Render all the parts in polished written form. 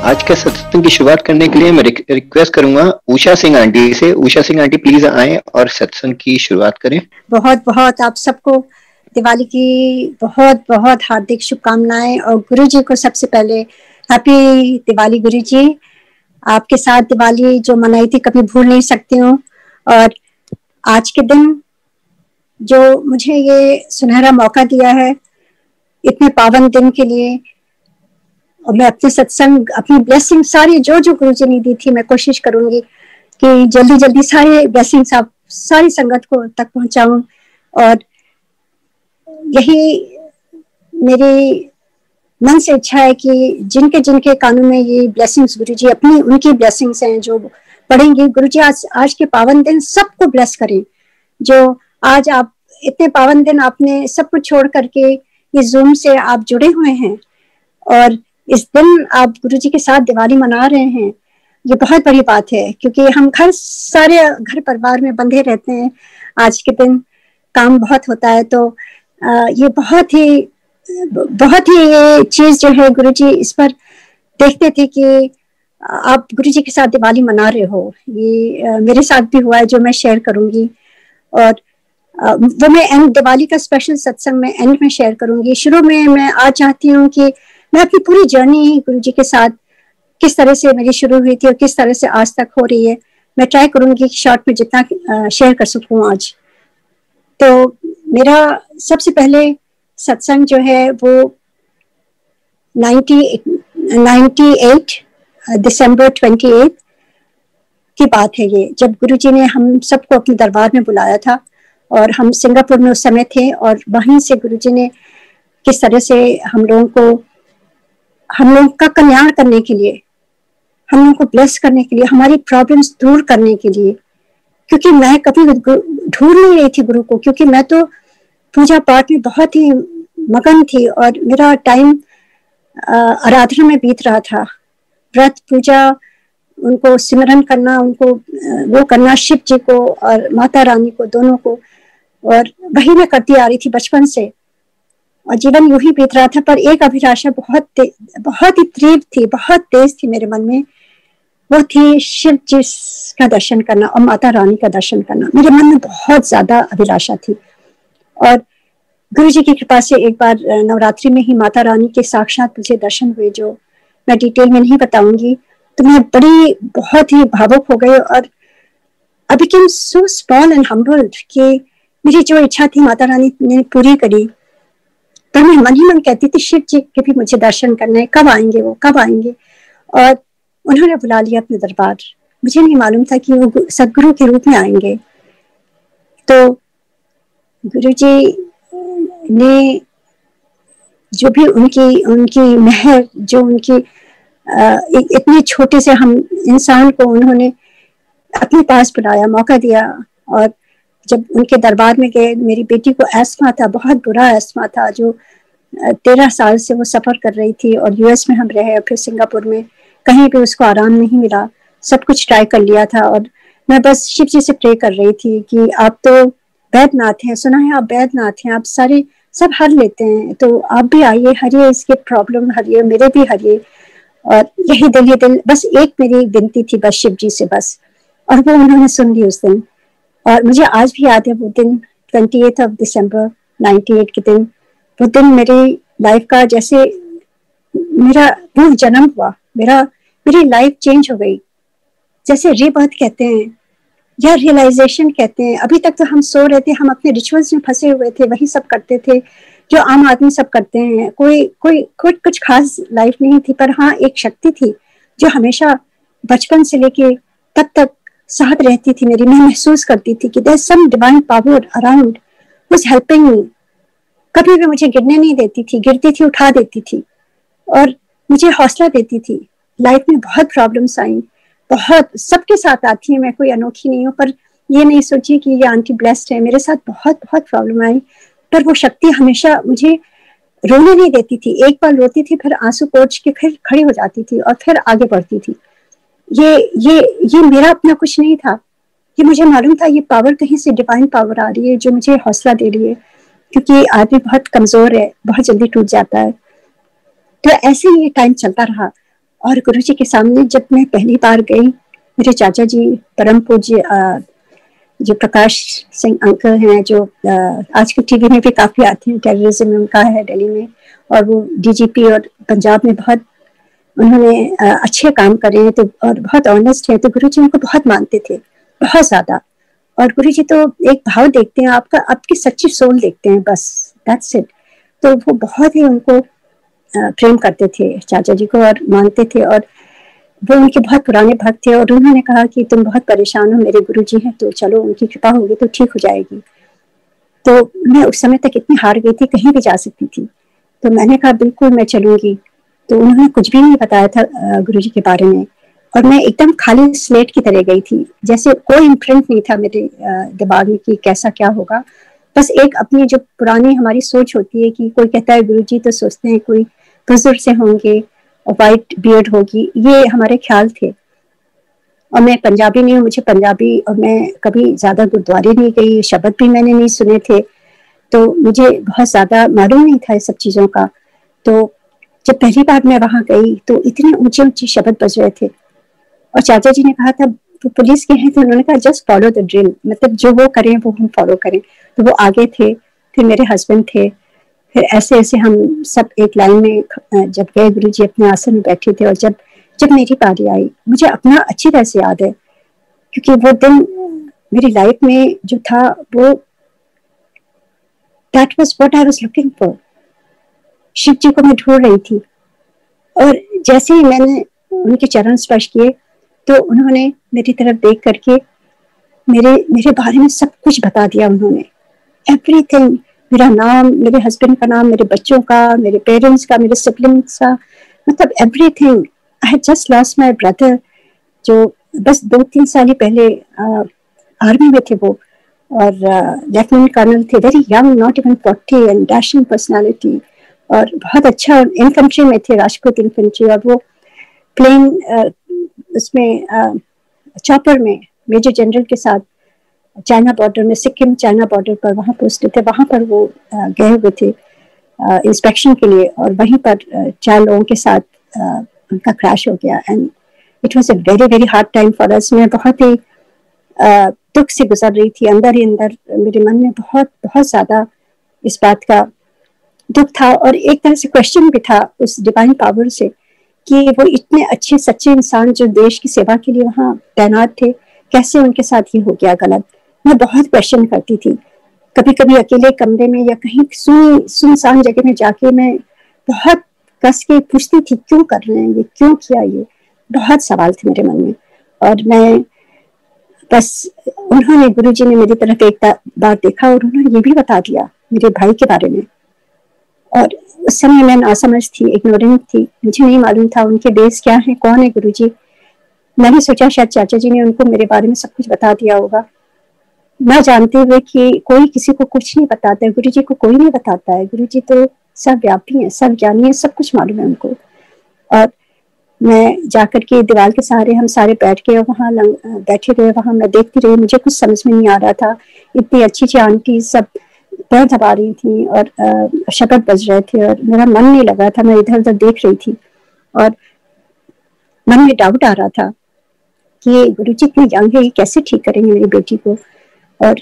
आज के सत्संग की शुरुआत करने के लिए मैं रिक्वेस्ट करूंगा उषा सिंह आंटी से। उषा सिंह आंटी प्लीज आए और सत्संग की शुरुआत करें। बहुत बहुत आप सबको दिवाली की बहुत बहुत हार्दिक शुभकामनाएं। और गुरुजी को सबसे पहले हैप्पी दिवाली। गुरुजी, आपके साथ दिवाली जो मनाई थी कभी भूल नहीं सकती हूँ। और आज के दिन जो मुझे ये सुनहरा मौका दिया है इतने पावन दिन के लिए, और मैं अपने सत्संग, अपनी ब्लेसिंग सारी जो जो गुरुजी ने दी थी, मैं कोशिश करूंगी कि जल्दी जल्दी सारे ब्लेसिंग्स आप सारी संगत को तक पहुंचाऊं। और यही मेरी मन से इच्छा है कि जिनके जिनके कानों में ये ब्लेसिंग्स गुरुजी अपनी उनकी ब्लेसिंग्स हैं जो पढ़ेंगे, गुरुजी आज के पावन दिन सबको ब्लेस करें। जो आज आप इतने पावन दिन आपने सब कुछ छोड़ करके ये जूम से आप जुड़े हुए हैं और इस दिन आप गुरुजी के साथ दिवाली मना रहे हैं, ये बहुत बड़ी बात है। क्योंकि हम सारे घर परिवार में बंधे रहते हैं, आज के दिन काम बहुत होता है। तो ये बहुत ही ये चीज जो है गुरुजी इस पर देखते थे कि आप गुरुजी के साथ दिवाली मना रहे हो। ये मेरे साथ भी हुआ है जो मैं शेयर करूंगी। और वो मैं एंड दिवाली का स्पेशल सत्संग में एंड में शेयर करूंगी। शुरू में मैं आज चाहती हूँ कि मैं अपनी पूरी जर्नी गुरुजी के साथ किस तरह से मेरी शुरू हुई थी और किस तरह से आज तक हो रही है, मैं ट्राई करूंगी शॉर्ट में जितना शेयर कर सकूं आज। तो मेरा सबसे पहले सत्संग जो है वो 98 दिसंबर 28 की बात है ये, जब गुरुजी ने हम सबको अपने दरबार में बुलाया था और हम सिंगापुर में उस समय थे। और वहीं से गुरुजी ने किस तरह से हम लोगों का कल्याण करने के लिए, हम लोगों को ब्लेस करने के लिए, हमारी प्रॉब्लम्स दूर करने के लिए। क्योंकि मैं कभी ढूंढ नहीं रही थी गुरु को, क्योंकि मैं तो पूजा पाठ में बहुत ही मगन थी और मेरा टाइम आराधना में बीत रहा था। व्रत पूजा, उनको सिमरन करना, उनको वो करना, शिव जी को और माता रानी को, दोनों को, और वही मैं करती आ रही थी बचपन से और जीवन यूं ही बीत रहा था। पर एक अभिलाषा बहुत ही तीव्र थी, बहुत तेज थी मेरे मन में, वो थी शिव जी का दर्शन करना और माता रानी का दर्शन करना। मेरे मन में बहुत ज्यादा अभिलाषा थी। और गुरुजी की कृपा से एक बार नवरात्रि में ही माता रानी के साक्षात मुझे दर्शन हुए, जो मैं डिटेल में नहीं बताऊंगी। तो मैं बहुत ही भावुक हो गई और I became so small and humbled कि मेरी जो इच्छा थी माता रानी ने पूरी करी। तो मैं मन ही मन कहती थी शिव जी के भी मुझे दर्शन करने, कब आएंगे वो, कब आएंगे। और उन्होंने बुला लिया अपने दरबार। मुझे नहीं मालूम था कि वो सदगुरु के रूप में आएंगे। तो गुरुजी ने जो भी उनकी मेहर, जो उनकी इतने छोटे से हम इंसान को उन्होंने अपने पास बुलाया, मौका दिया। और जब उनके दरबार में गए, मेरी बेटी को एस्मा था, बहुत बुरा एस्मा था, जो 13 साल से वो सफर कर रही थी। और यूएस में हम रहे और फिर सिंगापुर में, कहीं भी उसको आराम नहीं मिला, सब कुछ ट्राई कर लिया था। और मैं बस शिव जी से प्रे कर रही थी कि आप तो वैद्यनाथ हैं, सुना है आप वैद्यनाथ हैं, आप सारे सब हर लेते हैं, तो आप भी आइए, हरिए इसके प्रॉब्लम, हरिए मेरे भी हरिए। और यही दिल बस एक मेरी विनती थी बस शिव जी से, बस। और वो उन्होंने सुन ली उस दिन। और मुझे आज भी याद है वो दिन, 28 दिसंबर 98 के दिन। वो दिन मेरी लाइफ का जैसे मेरा पूर्व जन्म हुआ, मेरी लाइफ चेंज हो गई। जैसे रीबर्थ कहते हैं या रियलाइजेशन कहते हैं। अभी तक तो हम सो रहे थे, हम अपने रिचुअल्स में फंसे हुए थे, वही सब करते थे जो आम आदमी सब करते हैं। कोई कुछ खास लाइफ नहीं थी। पर हाँ, एक शक्ति थी जो हमेशा बचपन से लेके तब तक साथ रहती थी मेरी। मैं महसूस करती थी कि there's some divine power around who's helping me। कभी भी मुझे गिरने नहीं देती थी, गिरती थी उठा देती थी और मुझे हौसला देती थी। लाइफ में बहुत प्रॉब्लम्स आई, बहुत, सबके साथ आती है, मैं कोई अनोखी नहीं हूँ। पर ये नहीं सोचिए कि ये आंटी ब्लेस्ड है, मेरे साथ बहुत प्रॉब्लम आई। पर वो शक्ति हमेशा मुझे रोने नहीं देती थी। एक बार रोती थी, फिर आंसू पोंछ के फिर खड़ी हो जाती थी और फिर आगे बढ़ती थी। ये मेरा अपना कुछ नहीं था, ये मुझे मालूम था ये पावर कहीं से डिवाइन पावर आ रही है जो मुझे हौसला दे रही है। क्योंकि आदमी बहुत कमजोर है, बहुत जल्दी टूट जाता है। तो ऐसे ही ये टाइम चलता रहा। और गुरुजी के सामने जब मैं पहली बार गई, मेरे चाचा जी परम पूज्य जो प्रकाश सिंह अंकल हैं, जो आजकल टीवी में भी काफी आते हैं, टेररिज्म उनका है दिल्ली में, और वो डीजीपी और पंजाब में बहुत उन्होंने अच्छे काम करे हैं, तो और बहुत ऑनेस्ट है, तो गुरुजी उनको बहुत मानते थे, बहुत ज्यादा। और गुरुजी तो एक भाव देखते हैं आपका, आपकी सच्ची सोल देखते हैं, बस दैट्स इट। तो वो बहुत ही उनको प्रेम करते थे चाचा जी को और मानते थे, और वो उनके बहुत पुराने भक्त थे। और उन्होंने कहा कि तुम बहुत परेशान हो, मेरे गुरुजी हैं, तो चलो उनकी कृपा होगी तो ठीक हो जाएगी। तो मैं उस समय तक इतनी हार गई थी, कहीं भी जा सकती थी, तो मैंने कहा बिल्कुल मैं चलूंगी। तो उन्होंने कुछ भी नहीं बताया था गुरुजी के बारे में, और मैं एकदम खाली स्लेट की तरह गई थी, जैसे कोई इम्प्रिंट नहीं था मेरे दिमाग में कि कैसा क्या होगा। बस एक अपनी जो पुरानी हमारी सोच होती है कि कोई कहता है गुरुजी, तो सोचते हैं कोई बुजुर्ग से होंगे और वाइट बियर्ड होगी, ये हमारे ख्याल थे। और मैं पंजाबी नहीं हूँ, मुझे पंजाबी, और मैं कभी ज्यादा गुरुद्वारे नहीं गई, शब्द भी मैंने नहीं सुने थे, तो मुझे बहुत ज्यादा मालूम नहीं था इस सब चीजों का। तो जब पहली बार मैं वहां गई तो इतने ऊंचे ऊंचे शब्द बज रहे थे, और चाचा जी ने कहा था वो पुलिस के हैं, तो उन्होंने कहा जस्ट फॉलो द ड्रिल, मतलब जो वो करें वो हम फॉलो करें। तो वो आगे थे, फिर मेरे हस्बैंड थे, फिर ऐसे ऐसे हम सब एक लाइन में जब गए, गुरुजी अपने आसन में बैठे थे। और जब जब मेरी बारी आई, मुझे अपना अच्छी तरह से याद है, क्योंकि वो दिन मेरी लाइफ में जो था वो that was what I was looking for. Shiv ji को मैं ढूंढ रही थी, और जैसे ही मैंने उनके चरण स्पर्श किए, तो उन्होंने मेरी तरफ देख करके मेरे मेरे बारे में सब कुछ बता दिया। उन्होंने एवरीथिंग, मेरा नाम, मेरे हस्बैंड का नाम, मेरे बच्चों का, मेरे पेरेंट्स का, मेरे सिबलिंग्स का, मतलब everything. I had just lost my brother, जो बस 2-3 साल ही पहले आर्मी में थे वो, और लेफ्टिनेंट कर्नल थे, very young, not even 40, and dashing personality, और बहुत अच्छा इन्फेंट्री में थे, राजपूत इन्फेंट्री। और वो प्लेन उसमें चॉपर में मेजर जनरल के साथ चाइना बॉर्डर में, सिक्किम चाइना बॉर्डर पर वहाँ पोस्टेड थे, वहाँ पर वो गए हुए थे इंस्पेक्शन के लिए, और वहीं पर 4 लोगों के साथ उनका क्रैश हो गया। And it was a very very hard time for us. मैं बहुत ही दुख से गुजर रही थी, अंदर ही अंदर मेरे मन में बहुत बहुत ज्यादा इस बात का दुख था, और एक तरह से क्वेश्चन भी था उस डिवाइन पावर से कि वो इतने अच्छे सच्चे इंसान जो देश की सेवा के लिए वहाँ तैनात थे, कैसे उनके साथ ये हो गया गलत। मैं बहुत क्वेश्चन करती थी, कभी कभी अकेले कमरे में या कहीं सुनसान जगह में जाके मैं बहुत कस के पूछती थी, क्यों कर रहे हैं ये, क्यों किया ये, बहुत सवाल थे मेरे मन में। और मैं बस, उन्होंने, गुरुजी ने मेरी तरफ एक बार देखा, और उन्होंने ये भी बता दिया मेरे भाई के बारे में। और उस समय मैं नासमझ थी, इग्नोरेंट थी, मुझे नहीं मालूम था उनके बेस क्या है, कौन है गुरुजी। मैंने सोचा शायद चाचा जी ने उनको मेरे बारे में सब कुछ बता दिया होगा, ना जानते हुए कि कोई किसी को कुछ नहीं बताता है, गुरुजी को कोई नहीं बताता है, गुरुजी तो सर्वव्यापी है, सर्वज्ञानी है, सब कुछ मालूम है उनको। और मैं जाकर के दीवार के सहारे हम सारे बैठ के वहाँ बैठे रहे, वहाँ मैं देखती रही, मुझे कुछ समझ में नहीं आ रहा था। इतनी अच्छी अच्छी आंटी सब पैर दबा रही थी और शब्द बज रहे थे, और मेरा मन नहीं लगा था, मैं इधर उधर देख रही थी, और मन में डाउट आ रहा था कि गुरुजी इतने यंग है, ये कैसे ठीक करेंगे मेरी बेटी को, और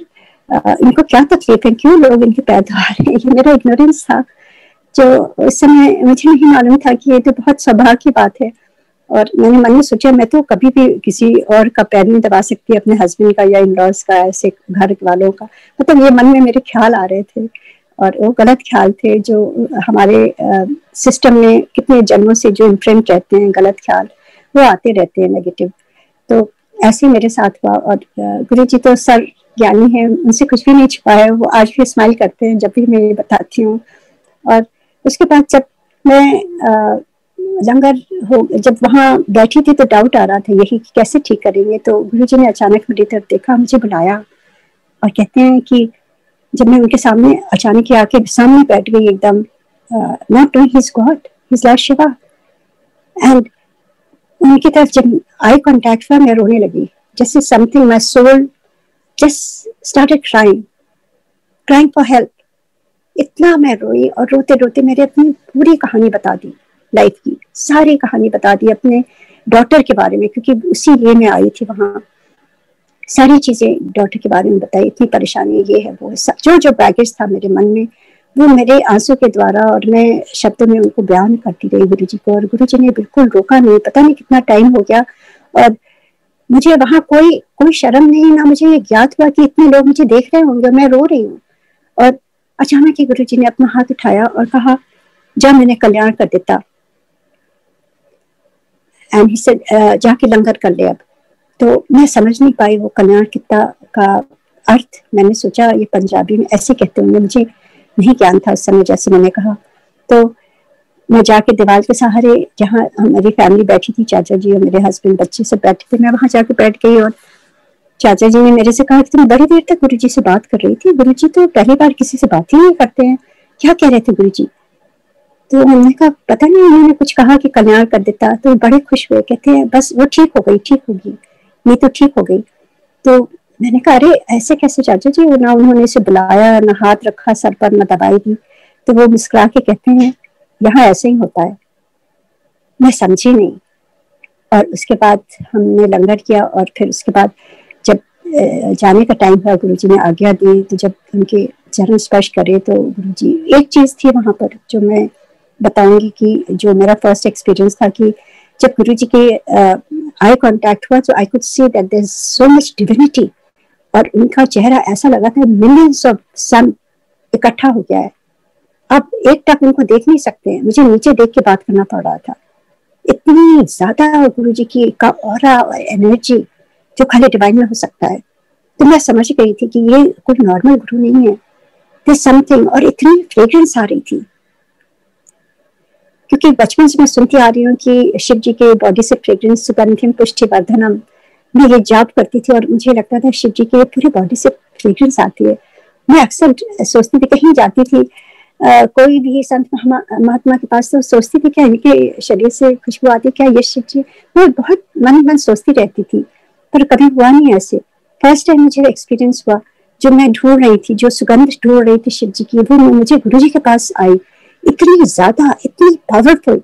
इनको क्या तकलीफ है, क्यों लोग इनके पैर दबा रहे हैं। ये मेरा इग्नोरेंस था, जो उस समय मुझे नहीं मालूम था कि ये तो बहुत सौभाग्य की बात है। और मैंने मन में सोचा, मैं तो कभी भी किसी और का पैर नहीं दबा सकती, अपने हस्बैंड का या इन-लॉज का, ऐसे घर वालों का। मतलब ये मन में मेरे ख्याल आ रहे थे, और वो गलत ख्याल थे जो हमारे सिस्टम में कितने जन्मों से जो इम्प्रिंट रहते हैं, गलत ख्याल वो आते रहते हैं, नेगेटिव। तो ऐसे मेरे साथ हुआ। और गुरुजी तो सर ज्ञानी है, उनसे कुछ भी नहीं छुपा है, वो आज भी स्माइल करते हैं जब भी मैं ये बताती हूँ। और उसके बाद जब मैं लंगर जब वहाँ बैठी थी तो डाउट आ रहा था यही कि कैसे ठीक करेंगे। तो गुरुजी ने अचानक मेरी तरफ देखा, मुझे बुलाया, और कहते हैं कि जब मैं उनके सामने अचानक आके सामने बैठ गई एकदम, not knowing he is God, he is Lord Shiva. And उनकी तरफ जब आई कॉन्टैक्ट हुआ, मैं रोने लगी, जैसे something, my soul just started crying for help. इतना मैं रोई, और रोते रोते मेरे अपनी पूरी कहानी बता दी लाइफ की सारी कहानी बता दी, अपने डॉटर के बारे में, क्योंकि उसी लिए मैं आई थी वहाँ। सारी चीजें डॉटर के बारे में बताई, इतनी परेशानी ये है वो है, जो जो बैगेज था मेरे मन में वो मेरे आंसू के द्वारा और मैं शब्दों में उनको बयान करती रही गुरुजी को, और गुरुजी ने बिल्कुल रोका नहीं। पता नहीं कितना टाइम हो गया और मुझे वहां कोई शर्म नहीं, ना मुझे ये ज्ञात हुआ कि इतने लोग मुझे देख रहे होंगे, मैं रो रही हूँ। और अचानक ही गुरुजी ने अपना हाथ उठाया और कहा, जा मैंने कल्याण कर देता, एंड ही सेड जाके लंगर कर ले अब। तो मैं समझ नहीं पाई वो कल्याण कितना का अर्थ। मैंने सोचा ये पंजाबी में ऐसे कहते होंगे, मुझे नहीं ज्ञान था उस समय, जैसे मैंने कहा। तो मैं जाके दीवार के सहारे, जहाँ हमारी फैमिली बैठी थी, चाचा जी और मेरे हस्बैंड बच्चे सब बैठे थे, मैं वहां जाके बैठ गई। और चाचा जी ने मेरे से कहा कि तुम बड़ी देर तक गुरुजी से बात कर रही थी, गुरुजी तो पहली बार किसी से बात ही नहीं करते हैं, क्या कह रहे थे गुरुजी? तो हमने कहा पता नहीं, उन्होंने कुछ कहा कि कल्याण कर देता। तो बड़े खुश हुए, कहते हैं बस वो ठीक हो गई, ठीक होगी, नहीं तो ठीक हो गई। तो मैंने कहा अरे ऐसे कैसे चाचा जी, ना उन्होंने इसे बुलाया, ना हाथ रखा सर पर, ना दवाई दी। तो वो मुस्कुरा के कहते हैं यहाँ ऐसे ही होता है। मैं समझी नहीं। और उसके बाद हमने लंगर किया और फिर उसके बाद जब जाने का टाइम हुआ, गुरुजी ने आज्ञा दी, तो जब उनके चरण स्पर्श करे तो गुरुजी, एक चीज थी वहां पर जो मैं बताऊंगी कि जो मेरा फर्स्ट एक्सपीरियंस था कि जब गुरुजी के आई कांटेक्ट हुआ तो I could see that there is so much divinity, और उनका चेहरा ऐसा लगा था मिलियंस ऑफ सन इकट्ठा हो गया है। अब एक टक उनको देख नहीं सकते हैं, मुझे नीचे देख के बात करना पड़ रहा था। इतनी ज्यादा गुरुजी की का ऑरा और एनर्जी जो खाली डिवाइन में हो सकता है। तो मैं समझ गई थी कि ये कोई नॉर्मल गुरु नहीं है, देयर समथिंग। और इतनी फ्रेग्रेंस आ रही थी, क्योंकि बचपन से मैं सुनती आ रही हूँ कि शिव जी के बॉडी से फ्रेग्रेंस, सुगंधिम पुष्टि वर्धनम, मैं ये जाप करती थी और मुझे लगता था शिव जी के पूरे बॉडी से फ्रेग्रेंस आती है। मैं अक्सर सोचती थी, कहीं जाती थी कोई भी संत महात्मा के पास, तो सोचती थी क्या इनके शरीर से खुशबू आती, क्या ये शिव जी? मैं बहुत मन सोचती रहती थी, पर कभी हुआ नहीं ऐसे। फर्स्ट टाइम मुझे एक्सपीरियंस हुआ, जो मैं ढूंढ रही थी, जो सुगंध ढूंढ रही थी शिव जी की, वो मुझे गुरु जी के पास आई। इतनी ज्यादा, इतनी पावरफुल,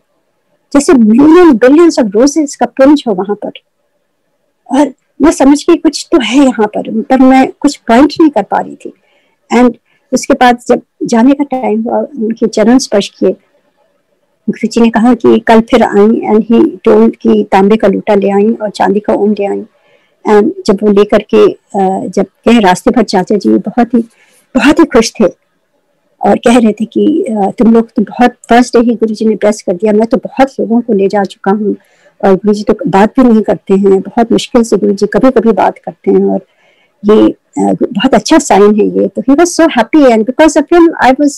जैसे मिलियन बिलियंस ऑफ रोजेस का पुंज हो वहां पर। और मैं समझ गई कुछ तो है यहाँ पर मैं कुछ पॉइंट नहीं कर पा रही थी। एंड उसके बाद जब जाने का टाइम हुआ, उनके चरण स्पर्श किए, गुरुजी ने कहा कि कल फिर आई, एंड ही टोल्ड कि तांबे का लोटा ले आई और चांदी का ओम ले आई। एंड जब वो लेकर के जब गए रास्ते भर, चाचा जी बहुत ही खुश थे और कह रहे थे कि तुम लोग तो बहुत, फर्स्ट डे ही गुरुजी ने ब्लेस कर दिया, मैं तो बहुत लोगों को ले जा चुका हूँ और गुरुजी तो बात भी नहीं करते हैं, बहुत मुश्किल से गुरुजी कभी कभी बात करते हैं, और ये बहुत अच्छा साइन है ये। तो he was so happy, and because of him I was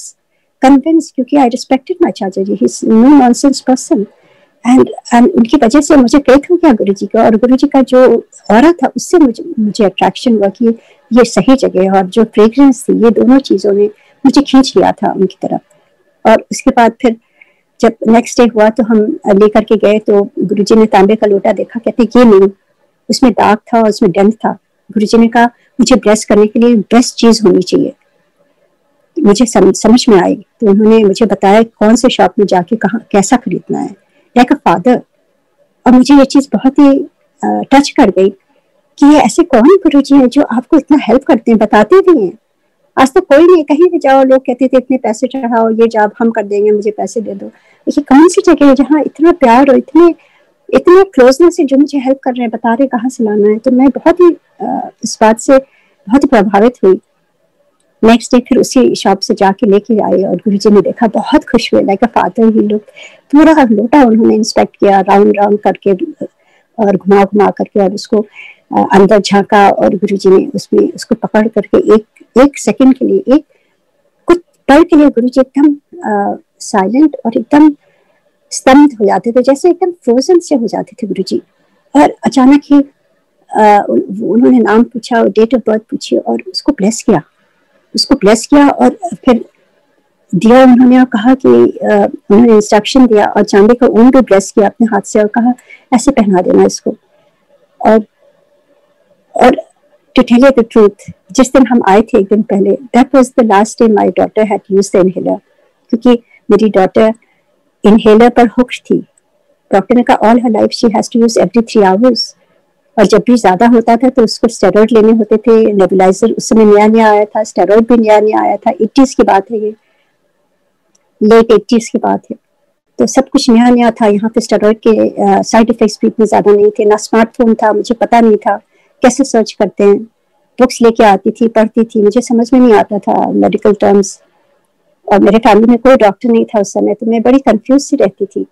convinced, क्योंकि आई रिस्पेक्टेड माय चाचा जी, he is no nonsense person, and उनकी वजह से मुझे फेथ हो गया गुरुजी का, और गुरुजी का जो ऑरा था उससे मुझे अट्रैक्शन हुआ कि ये सही जगह है, और जो फ्रेग्रेंस थी, ये दोनों चीजों ने मुझे खींच लिया था उनकी तरफ। और उसके बाद फिर जब नेक्स्ट डे हुआ तो हम लेकर के गए, तो गुरुजी ने तांबे का लोटा देखा, कहते ये नहीं, उसमें दाग था और उसमें डेंट था। गुरुजी ने कहा मुझे ब्लेस करने के लिए बेस्ट चीज होनी चाहिए। मुझे समझ में आई, तो उन्होंने मुझे बताया कौन से शॉप में जाके कहाँ कैसा खरीदना है, लाइक अ फादर। और मुझे ये चीज बहुत ही टच कर गई कि ये ऐसे कौन गुरुजी हैं जो आपको इतना हेल्प करते हैं, बताते भी हैं। आज तो कोई नहीं, कहीं भी जाओ लोग कहते थे इतने पैसे चढ़ाओ, ये जॉब हम कर देंगे, मुझे पैसे दे दो। ये कौन सी जगह है जहाँ इतना प्यार और इतने क्लोजनेस से जो मुझे हेल्प कर रहे हैं, बता रहे कहाँ से लाना है। तो मैं बहुत ही इस बात से बहुत प्रभावित हुई। नेक्स्ट डे फिर उसी शॉप से जाके लेके आए और गुरुजी ने देखा, बहुत खुश हुए, like a father he look. पूरा लोटा उन्होंने इंस्पेक्ट किया, राउंड करके और घुमा करके, और उसको अंदर झांका, और गुरुजी ने उसमें उसको पकड़ करके एक सेकंड के लिए, एक कुछ पल के लिए गुरुजी एकदम साइलेंट और एकदम स्तब्ध हो जाते थे, जैसे एकदम फ्रोजन से हो जाते थे गुरुजी। और अचानक ही उन्होंने नाम पूछा और डेट ऑफ बर्थ पूछी और उसको ब्लेस किया और फिर दिया उन्होंने, और कहा कि उन्होंने इंस्ट्रक्शन दिया और चांदी का ऊन भी ब्लेस किया अपने हाथ से और कहा ऐसे पहना देना इसको। और to tell you the truth, जिस दिन हम आए थे एक दिन पहले, that was the last day my daughter had used the inhaler, क्योंकि मेरी डॉटर इनहेलर पर हुक थी। डॉक्टर ने कहा all her life she has to use every 3 hours, और जब भी ज्यादा होता था तो उसको स्टेरॉइड लेने होते थे। नेबुलाइजर उस समय नया नया आया था, स्टेरॉइड भी नया नया आया था। 80s की बात है, ये लेट 80s की बात है। तो सब कुछ नया नया था। यहाँ पे स्टेरॉइड के साइड इफेक्ट्स भी इतने ज्यादा नहीं थे, ना स्मार्टफोन था, मुझे पता नहीं था कैसे सर्च करते हैं। बुक्स लेके आती थी, पढ़ती थी, मुझे समझ में नहीं आता था मेडिकल टर्म्स, और मेरे फैमिली में कोई डॉक्टर नहीं था उस समय, तो मैं बड़ी कंफ्यूज सी रहती थी।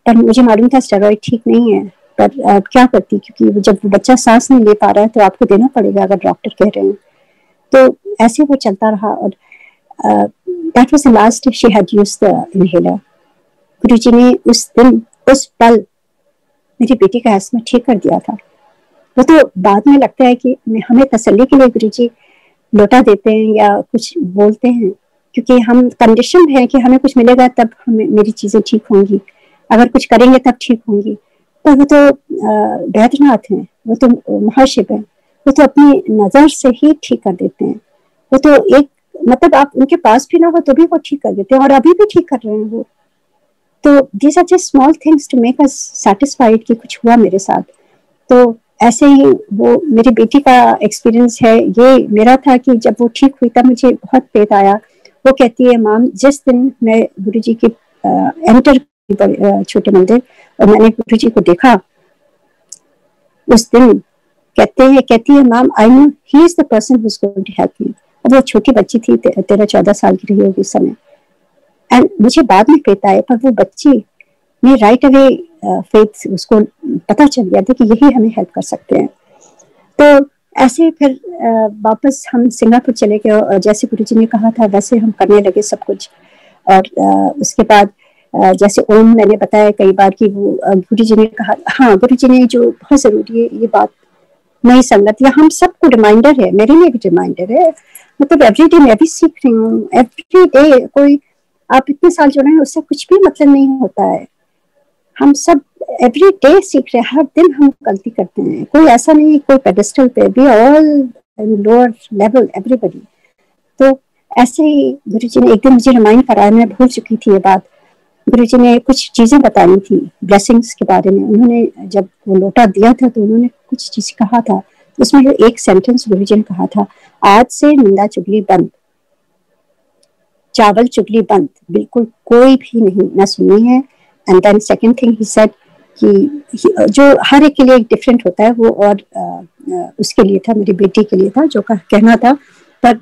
पर मुझे मालूम था स्टेरॉइड ठीक नहीं है, पर क्या करती, क्योंकि जब बच्चा सांस नहीं ले पा रहा है तो आपको देना पड़ेगा अगर डॉक्टर कह रहे हैं। तो ऐसे वो चलता रहा, और that was the last she had used the inhaler. Guruji ने उस दिन, उस पल मेरी बेटी का अस्थमा ठीक कर दिया था। वो तो बाद में लगता है कि हमें तसल्ली के लिए गुरुजी लौटा देते हैं या कुछ बोलते हैं, क्योंकि हम कंडीशन है कि हमें कुछ मिलेगा तब हमें मेरी चीजें ठीक होंगी, अगर कुछ करेंगे तब ठीक होंगी। तो वो तो वैद्यनाथ हैं, वो तो महाशिव है, वो तो अपनी नजर से ही ठीक कर देते हैं। वो तो एक मतलब आप उनके पास भी ना हो तो भी वो ठीक कर देते हैं, और अभी भी ठीक कर रहे हैं वो। तो these are just small things to make us satisfied कि कुछ हुआ मेरे साथ। तो ऐसे ही वो मेरी बेटी का एक्सपीरियंस है। ये मेरा था कि जब वो ठीक हुई तब मुझे बहुत पेट आया। वो कहती है माम, जिस दिन मैं गुरुजी के एंटर छोटे मंदिर और मैंने गुरुजी को देखा, उस दिन कहती है mom, I know he is the person who is going to help me. अब वो छोटी बच्ची थी, 13-14 साल की रही होगी उस समय। एंड मुझे बाद में फेथ आया, पर वो बच्ची ने राइट अवे फेथ, उसको पता चल गया था कि यही हमें हेल्प कर सकते हैं। तो ऐसे फिर वापस हम सिंगापुर चले गए, और जैसे गुरुजी ने कहा था वैसे हम करने लगे सब कुछ। और उसके बाद जैसे ओम मैंने बताया कई बार कि वो गुरुजी ने कहा, हाँ गुरुजी ने जो बहुत जरूरी है ये बात, नई संगत, या हम सबको रिमाइंडर है, मेरे लिए भी रिमाइंडर है। मतलब एवरीडे मैं भी सीख रही हूँ, एवरीडे। कोई आप इतने साल जो रहे हैं उससे कुछ भी मतलब नहीं होता है। हम सब एवरी डे सीख रहे हैं, हर दिन हम गलती करते हैं। कोई ऐसा नहीं, कोई पेडेस्टल पे भी, ऑल लोअर लेवल एवरीबॉडी। तो ऐसे ही गुरुजी ने एक दिन मुझे रिमाइंड कराया, मैं भूल चुकी थी ये बात। गुरुजी ने कुछ चीजें बतानी थी ब्लेसिंग्स के बारे में। उन्होंने जब वो लोटा दिया था तो उन्होंने कुछ चीज कहा था, उसमें एक सेंटेंस गुरुजी ने कहा था, आज से निंदा चुगली बंद, चावल चुगली बंद, बिल्कुल कोई भी नहीं ना सुननी है। And then second thing he said कि जो हर एक के लिए डिफरेंट होता है वो, और उसके लिए था, मेरी बेटी के लिए था जो कहना था। पर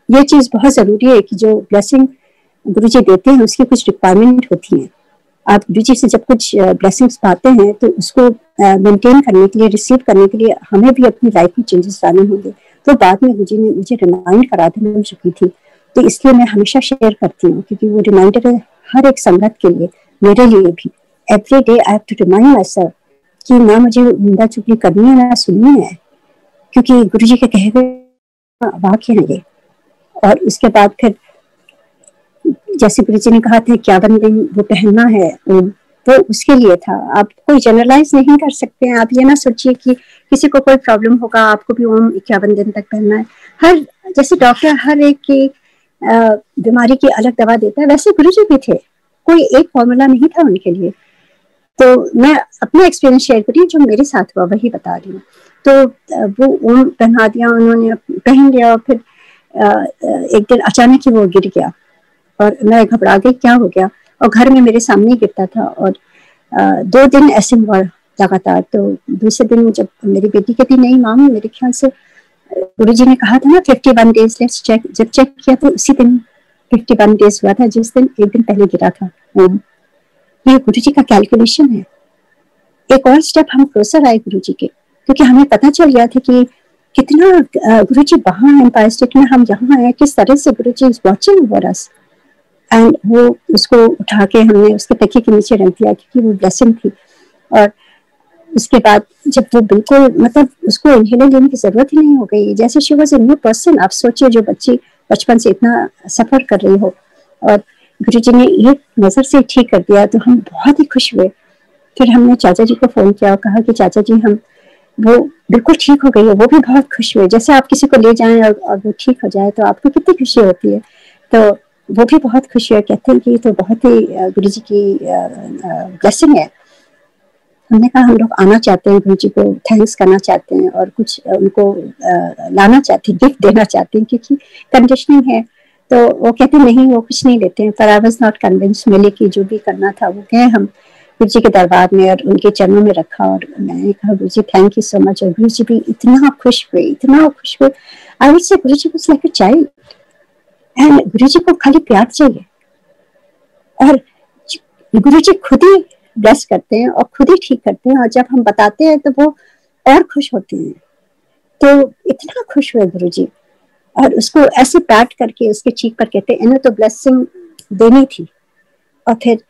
ये चीज बहुत जरूरी है कि जो ब्लेसिंग गुरुजी देते हैं उसकी कुछ रिक्वायरमेंट होती है। आप गुरुजी से जब कुछ ब्लेसिंग्स पाते हैं तो उसको मेंटेन करने के लिए, रिसीव करने के लिए हमें भी अपनी लाइफ में चेंजेस लाने होंगे। तो बाद में गुरुजी ने मुझे रिमाइंड करा था, मैं भूल चुकी थी, तो इसलिए मैं हमेशा शेयर करती हूँ, क्योंकि वो रिमाइंडर है हर एक संगत के लिए, मेरे लिए भी। Every day I have to remind my self कि ना मुझे निंदा चुगली करनी है ना सुननी है, क्योंकि गुरुजी के कहे हुए वाक्य हैं ये। और उसके बाद फिर जैसे गुरुजी ने कहा था क्या बंधन वो पहनना है, वो उसके लिए था। आप कोई जनरलाइज नहीं कर सकते हैं। आप ये ना सोचिए कि किसी को कोई प्रॉब्लम होगा आपको भी ओम 51 दिन तक पहनना है। हर जैसे डॉक्टर हर एक की बीमारी की अलग दवा देता है, वैसे गुरुजी भी थे, कोई एक फॉर्मूला नहीं था उनके लिए। तो मैं अपना एक्सपीरियंस शेयर करी, जो मेरे साथ हुआ वही बता रही हूँ। तो वो ओम पहना दिया उन्होंने, पहन लिया, और फिर एक दिन अचानक ही वो गिर गया और मैं घबरा गई, क्या हो गया, और घर में मेरे सामने गिरता था। और 2 दिन ऐसे हुआ लगातार। तो दूसरे दिन जब मेरी बेटी कहती नहीं माम, मेरे ख्याल से गुरुजी ने कहा था ना 51 डेज लेट्स चेक, जब चेक किया तो उसी दिन 51 डेज हुआ था, जिस दिन एक दिन पहले गिरा था ओम। ये गुरुजी का कैलकुलेशन है। एक और स्टेप हम क्लोजर आए गुरुजी के, क्योंकि हमें पता चल गया था कि कितना गुरुजी वहां एम्पायर स्टेट में, हम यहाँ आए, किस तरह से Guruji is watching over us. And वो उसको उठा के हमने उसके तकिए के नीचे रख दिया, क्योंकि वो ब्लेसिंग थी। और उसके बाद जब वो बिल्कुल मतलब उसको इनहेलर लेने की जरूरत ही नहीं हो गई, जैसे she was a new person. आप सोचिए जो बच्ची बचपन से इतना सफर कर रही हो, और गुरुजी ने एक नजर से ठीक कर दिया, तो हम बहुत ही खुश हुए। फिर हमने चाचा जी को फोन किया और कहा कि चाचा जी हम वो बिल्कुल ठीक हो गई है। वो भी बहुत खुश हुए। जैसे आप किसी को ले जाएं और वो ठीक हो जाए तो आपको कितनी खुशी होती है। तो वो भी बहुत खुश है, कहते हैं कि तो बहुत ही गुरु जी की ब्लेसिंग है। हमने कहा हम लोग आना चाहते हैं, गुरु जी को थैंक्स करना चाहते हैं और कुछ उनको लाना चाहते हैं, गिफ्ट देना चाहते हैं, क्योंकि कंडीशनिंग है। तो वो कहते नहीं, वो कुछ नहीं लेते हैं। पर आई वाज नॉट कन्विंस, मिले कि जो भी करना था वो गए हम गुरु जी के दरबार में और उनके चरणों में रखा। और मैंने कहा गुरु जी थैंक यू सो मच। और गुरु जी भी इतना खुश हुए, इतना खुश हुए। आई would say Guru ji was like a child, and Guru ji को खाली प्यार चाहिए। और गुरु जी खुद ही ब्लेस करते हैं और खुद ही ठीक करते हैं, और जब हम बताते हैं तो वो और खुश होते हैं। तो इतना खुश हुए गुरु जी, और उसको ऐसे पैट करके उसके चीक पर कहते इन्हें तो ब्लेसिंग देनी थी। और फिर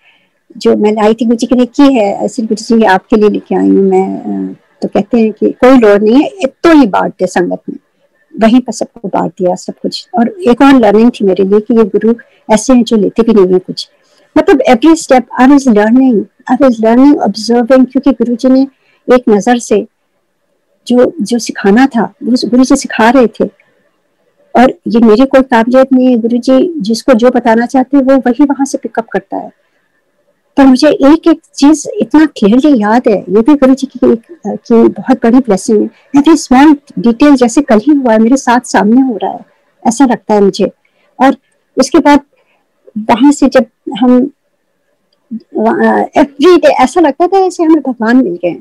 जो मैं लाई थी गुरु जी के लिए की है, ऐसे गुरु जी आपके लिए लेके आई हूँ मैं। तो कहते हैं कि कोई लोड नहीं है, इतना ही बांट दे संगत में, वहीं पर सबको बांट दिया सब कुछ। और एक और लर्निंग थी मेरे लिए कि ये गुरु ऐसे हैं जो लेते भी नहीं है कुछ। मतलब every step I was learning observing, क्योंकि गुरु जी ने एक नजर से जो सिखाना था वो गुरु जी सिखा रहे थे। और ये मेरी कोई काबिलियत नहीं है, गुरु जी जिसको जो बताना चाहते हैं वो वही वहां से पिकअप करता है। पर मुझे एक एक चीज इतना क्लियरली याद है, ये भी गुरु जी की बहुत बड़ी ब्लेसिंग है। एवरी स्मॉल डिटेल जैसे कल ही हुआ है, मेरे साथ सामने हो रहा है, ऐसा लगता है मुझे। और उसके बाद वहां से जब हम एवरी डे ऐसा लगता था जैसे हमें भगवान मिल गए।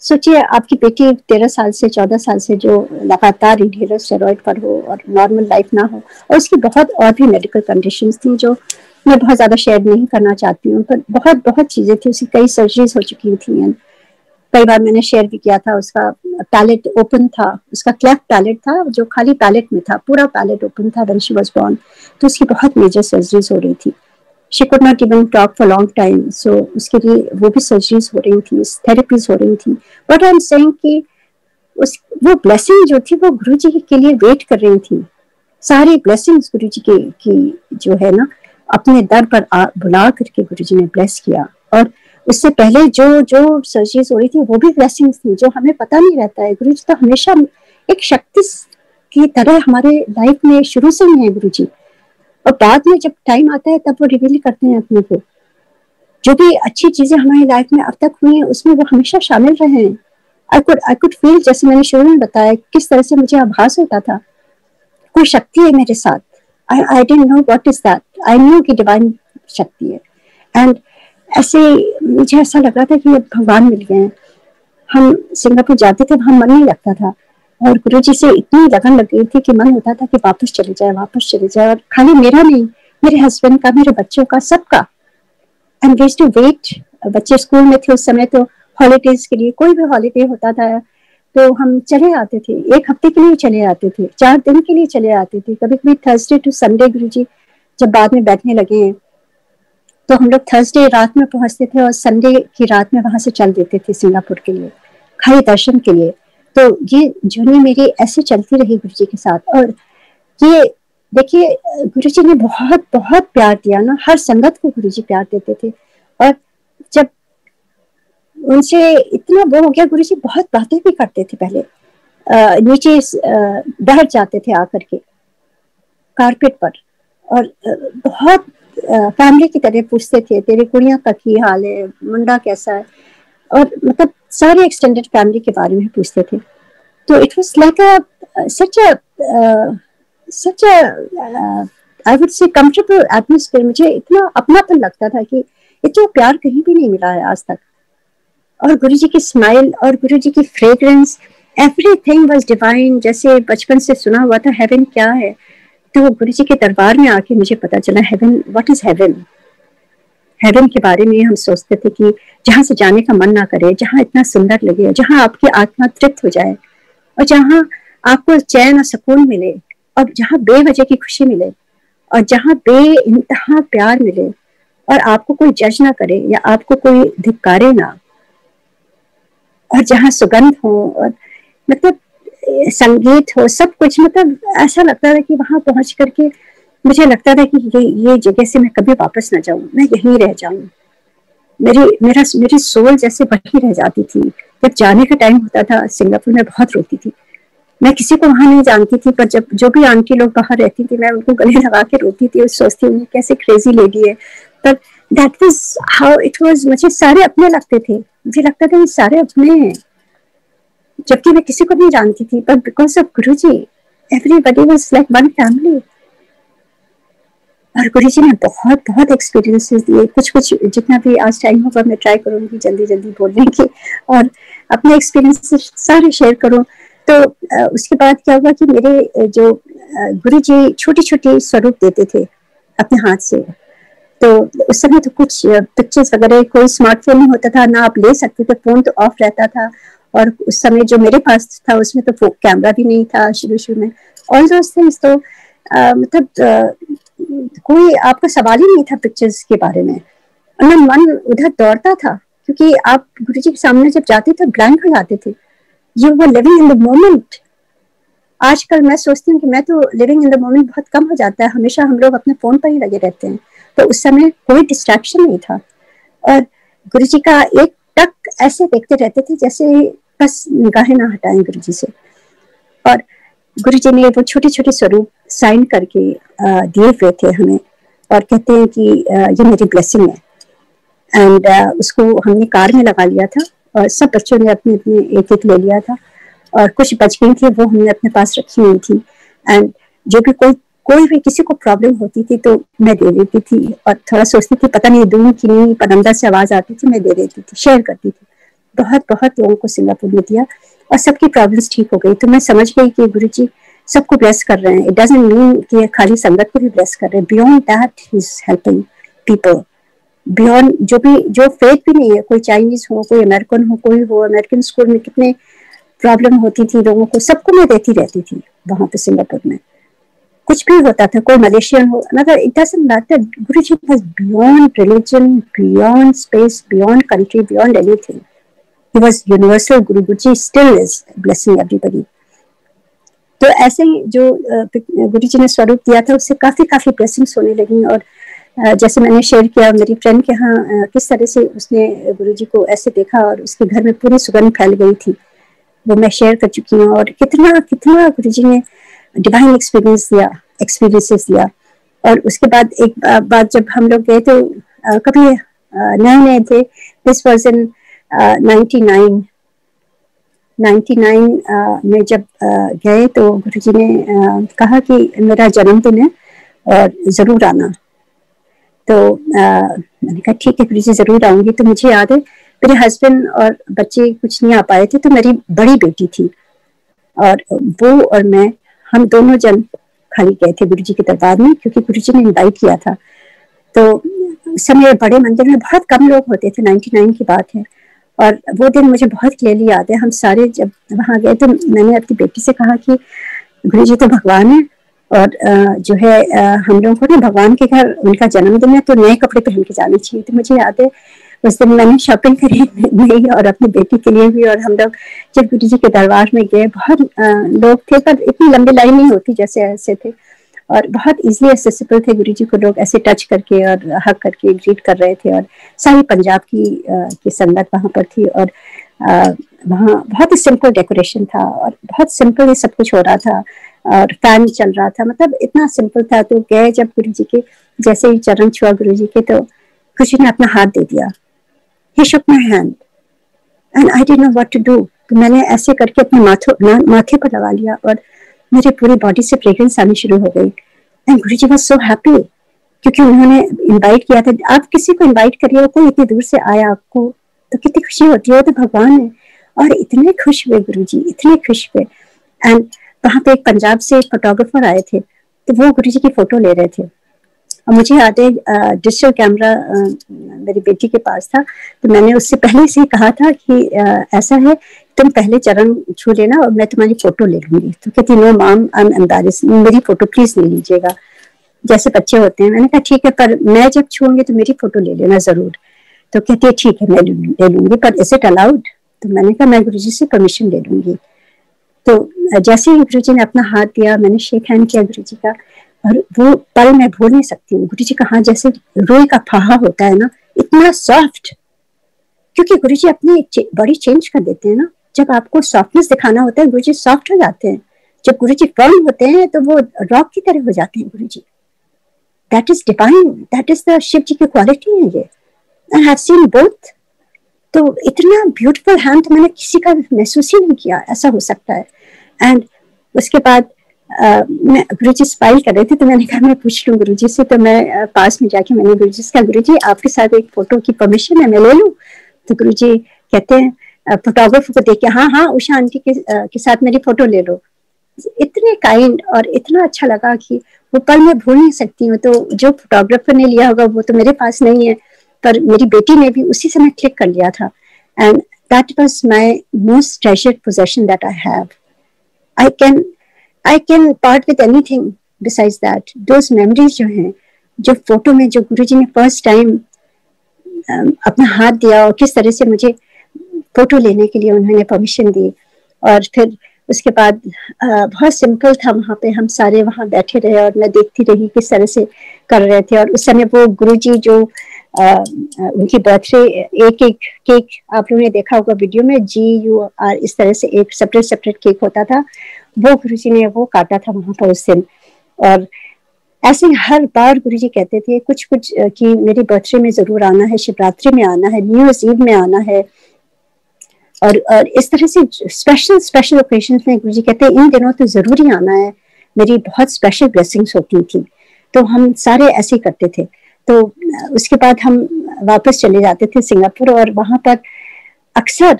सोचिए आपकी बेटी 13 साल से 14 साल से जो लगातार इनहेलर स्टेरॉइड पर हो और नॉर्मल लाइफ ना हो, और उसकी बहुत और भी मेडिकल कंडीशंस थी जो मैं बहुत ज्यादा शेयर नहीं करना चाहती हूँ, पर बहुत बहुत चीजें थी। उसकी कई सर्जरीज हो चुकी थी, कई बार मैंने शेयर भी किया था। उसका पैलेट ओपन था, उसका क्लेफ्ट पैलेट था जो खाली पैलेट में था, पूरा palate open when she was वाज बोर्न। तो उसकी बहुत मेजर सर्जरीज हो रही थी। She could not even talk for long time, so उसके लिए वो भी सर्जरीज हो रही थी, थेरेपीज हो रही थी। बट आई एम सेइंग कि वो ब्लेसिंग जो थी वो गुरु जी के लिए वेट कर रही थी। सारी ब्लेसिंग्स गुरु जी की जो है ना, अपने दर पर बुला करके गुरु जी ने ब्लेस किया। और उससे पहले जो सर्जरीज हो रही थी वो भी ब्लेसिंग्स थी जो हमें पता नहीं रहता है। गुरु जी तो हमेशा एक शक्ति की तरह हमारे लाइफ में शुरू से ही है गुरु जी, और बाद में जब टाइम आता है तब वो रिवील करते हैं अपने को। जो भी अच्छी चीजें हमारी लाइफ में अब तक हुई है उसमें वो हमेशा शामिल रहे हैं। आई कुड फील, जैसे मैंने शुरू में बताया किस तरह से मुझे आभास होता था कोई शक्ति है मेरे साथ। आई didn't know what is that, I knew कि डिवाइन शक्ति है। एंड ऐसे मुझे ऐसा लग रहा था कि भगवान मिल गए हैं। हम सिंगापुर जाते थे, वहां मन नहीं लगता था, और गुरु जी से इतनी लगन लग गई थी कि मन होता था कि वापस चले जाए। और खाली मेरा नहीं, मेरे हस्बैंड का, मेरे बच्चों का, सबका। And we used to wait. बच्चे स्कूल में थे उस समय, तो हॉलीडेज के लिए कोई भी हॉलीडे होता था तो हम चले आते थे। 1 हफ्ते के लिए चले आते थे, 4 दिन के लिए चले आते थे, कभी कभी थर्सडे टू संडे। गुरु जी जब बाद में बैठने लगे हैं तो हम लोग थर्सडे रात में पहुंचते थे और संडे की रात में वहां से चल देते थे सिंगापुर के लिए, खाली दर्शन के लिए। तो ये जर्नी मेरी ऐसे चलती रही गुरु जी के साथ। और ये देखिए गुरु जी ने बहुत बहुत प्यार दिया ना, हर संगत को गुरु जी प्यार देते थे। और जब उनसे इतना वो हो गया, गुरु जी बहुत बातें भी करते थे। पहले नीचे बैठ जाते थे आकर के कारपेट पर, और बहुत फैमिली की तरह पूछते थे, तेरी कुड़ियां का की हाल है, मुंडा कैसा है, और मतलब सारे एक्सटेंडेड फैमिली के बारे में पूछते थे। तो it was like such I would से कंफर्टेबल एटमॉस्फेयर। मुझे इतना अपनापन लगता था कि इतना प्यार कहीं भी नहीं मिला है आज तक। और गुरु जी की स्माइल और गुरु जी की फ्रेग्रेंस, एवरीथिंग वाज डिवाइन। जैसे बचपन से सुना हुआ था हेवन क्या है, तो गुरु जी के दरबार में आके मुझे पता चला heaven, what is heaven. Heaven के बारे में हम सोचते थे कि जहां से जाने का मन ना करे, जहां इतना सुंदर लगे, जहां आपकी आत्मा तृप्त हो जाए, और जहां आपको चैन और सुकून मिले, और जहां बेवजह की खुशी मिले, और जहां बेइंतहा प्यार मिले, और आपको कोई जज ना करे या आपको कोई धिक्कारे ना, और जहां सुगंध हो और मतलब संगीत हो, सब कुछ। मतलब ऐसा लगता था कि वहां पहुंच करके मुझे लगता था कि ये जगह से मैं कभी वापस ना जाऊं, मैं यहीं रह जाऊं। मेरी सोल जैसे वहीं रह जाती थी। जब जाने का टाइम होता था सिंगापुर में बहुत रोती थी, मैं किसी को वहां नहीं जानती थी, पर जब जो भी आंटी लोग बाहर रहती थी मैं उनको गले लगा के रोती थी और सोचती हूँ कैसे क्रेजी लेडी है। पर that was how it was. मुझे सारे अपने लगते थे, मुझे लगता था ये सारे अपने हैं, जबकि मैं किसी को नहीं जानती थी, पर because of Guruji everybody was like one family. और गुरुजी ने बहुत बहुत एक्सपीरियंसेस दिए, कुछ कुछ जितना भी आज टाइम होगा मैं ट्राई करूंगी जल्दी जल्दी बोलने की और अपने एक्सपीरियंसेस सारे शेयर करूं। तो उसके बाद क्या हुआ कि मेरे जो गुरुजी छोटी छोटी स्वरूप देते थे अपने हाथ से, तो उस समय तो कुछ पिक्चर्स वगैरह कोई स्मार्टफोन नहीं होता था, ना आप ले सकते थे, फोन तो ऑफ रहता था। और उस समय जो मेरे पास था उसमें तो कैमरा भी नहीं था शुरू में। ऑल दोस थिंग्स तो मतलब कोई आपका सवाल ही नहीं था पिक्चर्स के बारे में, ना मन उधर दौड़ता था, क्योंकि आप गुरुजी के सामने जब जाते थे ब्लैंक हो जाते थे। You were living in the moment. आजकल मैं सोचती हूँ कि मैं तो लिविंग इन द मोमेंट बहुत कम हो जाता है, हमेशा हम लोग अपने फोन पर ही लगे रहते हैं। तो उस समय कोई डिस्ट्रैक्शन नहीं था और गुरुजी का एक टक ऐसे देखते रहते थे जैसे बस निगाहें ना हटाएं गुरुजी से। और गुरुजी ने वो छोटे छोटे स्वरूप साइन करके दिए हुए थे हमें और कहते हैं कि ये मेरी ब्लेसिंग है। एंड उसको हमने कार में लगा लिया था और सब बच्चों ने अपने अपने एक एक ले लिया था और कुछ बच गई थी वो हमने अपने पास रखी हुई थी। एंड जो भी कोई भी किसी को प्रॉब्लम होती थी तो मैं दे देती थी और थोड़ा सोचती थी पता नहीं दूं कि नहीं, पर अंदर से आवाज आती थी, मैं दे देती थी, शेयर करती थी। बहुत बहुत लोगों को सिंगापुर में दिया और सबकी प्रॉब्लम्स ठीक हो गई। तो मैं समझ गई कि गुरुजी सबको ब्लेस कर रहे हैं। इट डजंट मीन कि खाली संगत को भी ब्लेस कर रहे हैं, beyond that he is helping people, beyond जो फेथ भी नहीं है, कोई चाइनीज हो, कोई अमेरिकन हो, कोई हो। अमेरिकन स्कूल में कितने प्रॉब्लम होती थी लोगों को, सबको मैं देती रहती थी वहां पे सिंगापुर में। कुछ भी होता था, कोई मलेशियन हो, मतलब it doesn't matter. Guruji was beyond religion, beyond space, beyond country, beyond anything. He was universal. Guruji still is blessing everybody. तो ऐसे ही जो गुरुजी ने स्वरूप दिया था उससे काफी ब्लेसिंग्स होने लगी। और जैसे मैंने शेयर किया मेरी फ्रेंड के यहाँ किस तरह से उसने गुरुजी को ऐसे देखा और उसके घर में पूरी सुगंध फैल गई थी, वो मैं शेयर कर चुकी हूँ। और कितना गुरुजी ने डिवाइन एक्सपीरियंसेस दिया। और उसके बाद एक बात जब हम लोग गए तो कभी नए थे, दिस वाज इन 99 में जब गए तो गुरुजी ने कहा कि मेरा जन्मदिन है और जरूर आना। तो मैंने कहा ठीक है गुरुजी जरूर आऊंगी। तो मुझे याद है मेरे हस्बैंड और बच्चे कुछ नहीं आ पाए थे, तो मेरी बड़ी बेटी थी और वो और मैं, हम दोनों जन खाली गए थे गुरुजी के दरबार में, क्योंकि गुरुजी ने इनवाइट किया था। तो उस समय बड़े मंदिर में बहुत कम लोग होते थे, 99 की बात है। और वो दिन मुझे बहुत क्लियरली याद है। हम सारे जब वहां गए तो मैंने अपनी बेटी से कहा कि गुरुजी तो भगवान है और जो है हम लोगों को ना भगवान के घर उनका जन्मदिन है तो नए कपड़े पहन के जाने चाहिए। तो मुझे याद है उस दिन मैंने शॉपिंग करी मेरी और अपनी बेटी के लिए भी। और हम लोग जब गुरुजी के दरबार में गए, बहुत लोग थे पर इतनी लंबी लाइन नहीं होती जैसे ऐसे थे, और बहुत इजीली एक्सेसिबल थे। गुरुजी को लोग ऐसे टच करके और हक करके ग्रीट कर रहे थे। और सारी पंजाब की संगत वहां पर थी और वहाँ बहुत ही सिंपल डेकोरेशन था और बहुत सिंपल ही सब कुछ हो रहा था और फैन चल रहा था, मतलब इतना सिंपल था। तो गए जब गुरुजी के, जैसे ही चरण छुआ गुरुजी के तो गुरुजी ने अपना हाथ दे दिया। He shook my hand and I didn't know what to do. तो मैंने ऐसे करके अपने माथे पर लगा लिया और मेरी पूरी बॉडी से फ्रेग्रेंस आनी शुरू हो गई। And Guruji was so happy, क्योंकि उन्होंने इनवाइट किया था। आप किसी को इनवाइट करिए, कोई इतनी दूर से आया आपको तो कितनी खुशी होती है, वो तो भगवान है। और इतने खुश हुए गुरुजी, इतने खुश हुए। एंड वहां पे एक पंजाब से फोटोग्राफर आए थे तो वो गुरुजी की फोटो ले रहे थे। और मुझे याद है डिजिटल कैमरा मेरी बेटी के पास था, तो मैंने उससे पहले से कहा था कि ऐसा है तुम पहले चरण छू लेना और मैं तुम्हारी फोटो ले लूंगी। तो कहती no ma'am I am embarrassed, मेरी फोटो प्लीज नहीं लीजिएगा, जैसे बच्चे होते हैं। मैंने कहा ठीक है, पर मैं जब छूंगी तो मेरी फोटो ले लेना जरूर। तो कहती है ठीक है मैं ले लूंगी, पर इज इट अलाउड? तो मैंने कहा मैं गुरुजी से परमिशन ले लूंगी। तो जैसे ही गुरुजी ने अपना हाथ दिया, मैंने शेक हैंड किया गुरुजी का, और वो पल मैं भूल नहीं सकती हूँ। गुरुजी का हाथ जैसे रुई का फाहा होता है ना, इतना सॉफ्ट, क्योंकि गुरुजी अपनी बॉडी चेंज कर देते हैं ना। जब आपको सॉफ्टनेस दिखाना होता है गुरुजी सॉफ्ट हो जाते हैं। जब गुरुजी फर्म होते हैं तो वो रॉक की तरह हो जाते हैं Guruji. That is divine, that is the Shiv ji की क्वालिटी है ये। I have seen both. तो इतना ब्यूटीफुल हैंड तो मैंने किसी का महसूस ही नहीं किया ऐसा हो सकता है। एंड उसके बाद मैं गुरुजी स्माइल कर रहे थे तो मैंने कहा मैं पूछ लूँ गुरुजी से। तो मैं पास में जाके मैंने गुरुजी से कहा गुरुजी आपके साथ एक फोटो की परमिशन है, मैं ले लूँ? तो गुरुजी कहते हैं फोटोग्राफर को देख के, हाँ हाँ उषा आंटी के साथ मेरी फोटो ले लो। इतने काइंड और इतना अच्छा लगा कि वो पल मैं भूल नहीं सकती हूँ। तो जो फोटोग्राफर ने लिया होगा वो तो मेरे पास नहीं है, पर मेरी बेटी ने भी उसी समय क्लिक कर लिया था। And that was my most treasured possession that I have. I can part with anything besides that. Those memories जो हैं, जो फोटो में जो गुरुजी ने फर्स्ट टाइम अपना हाथ दिया और किस तरह से मुझे फोटो लेने के लिए उन्होंने परमिशन दी। और फिर उसके बाद बहुत सिंपल था, वहाँ पे हम सारे वहाँ बैठे रहे और मैं देखती रही किस तरह से कर रहे थे। और उस समय वो गुरुजी जो उनकी बर्थडे एक एक केक आप लोगों ने देखा होगा वीडियो में, GUR इस तरह से एक सेपरेट केक होता था, वो गुरुजी ने वो काटा था वहाँ पर उस दिन। और ऐसे हर बार गुरुजी कहते थे कुछ कुछ कि मेरी बर्थडे में जरूर आना है, शिवरात्रि में आना है, न्यू ईयर ईव में आना है। और इस तरह से स्पेशल ओकेजन में गुरुजी कहते हैं इन दिनों तो जरूर ही आना है, मेरी बहुत स्पेशल ब्लेसिंग्स होती थी। तो हम सारे ऐसे ही करते थे। तो उसके बाद हम वापस चले जाते थे सिंगापुर और वहां पर अक्सर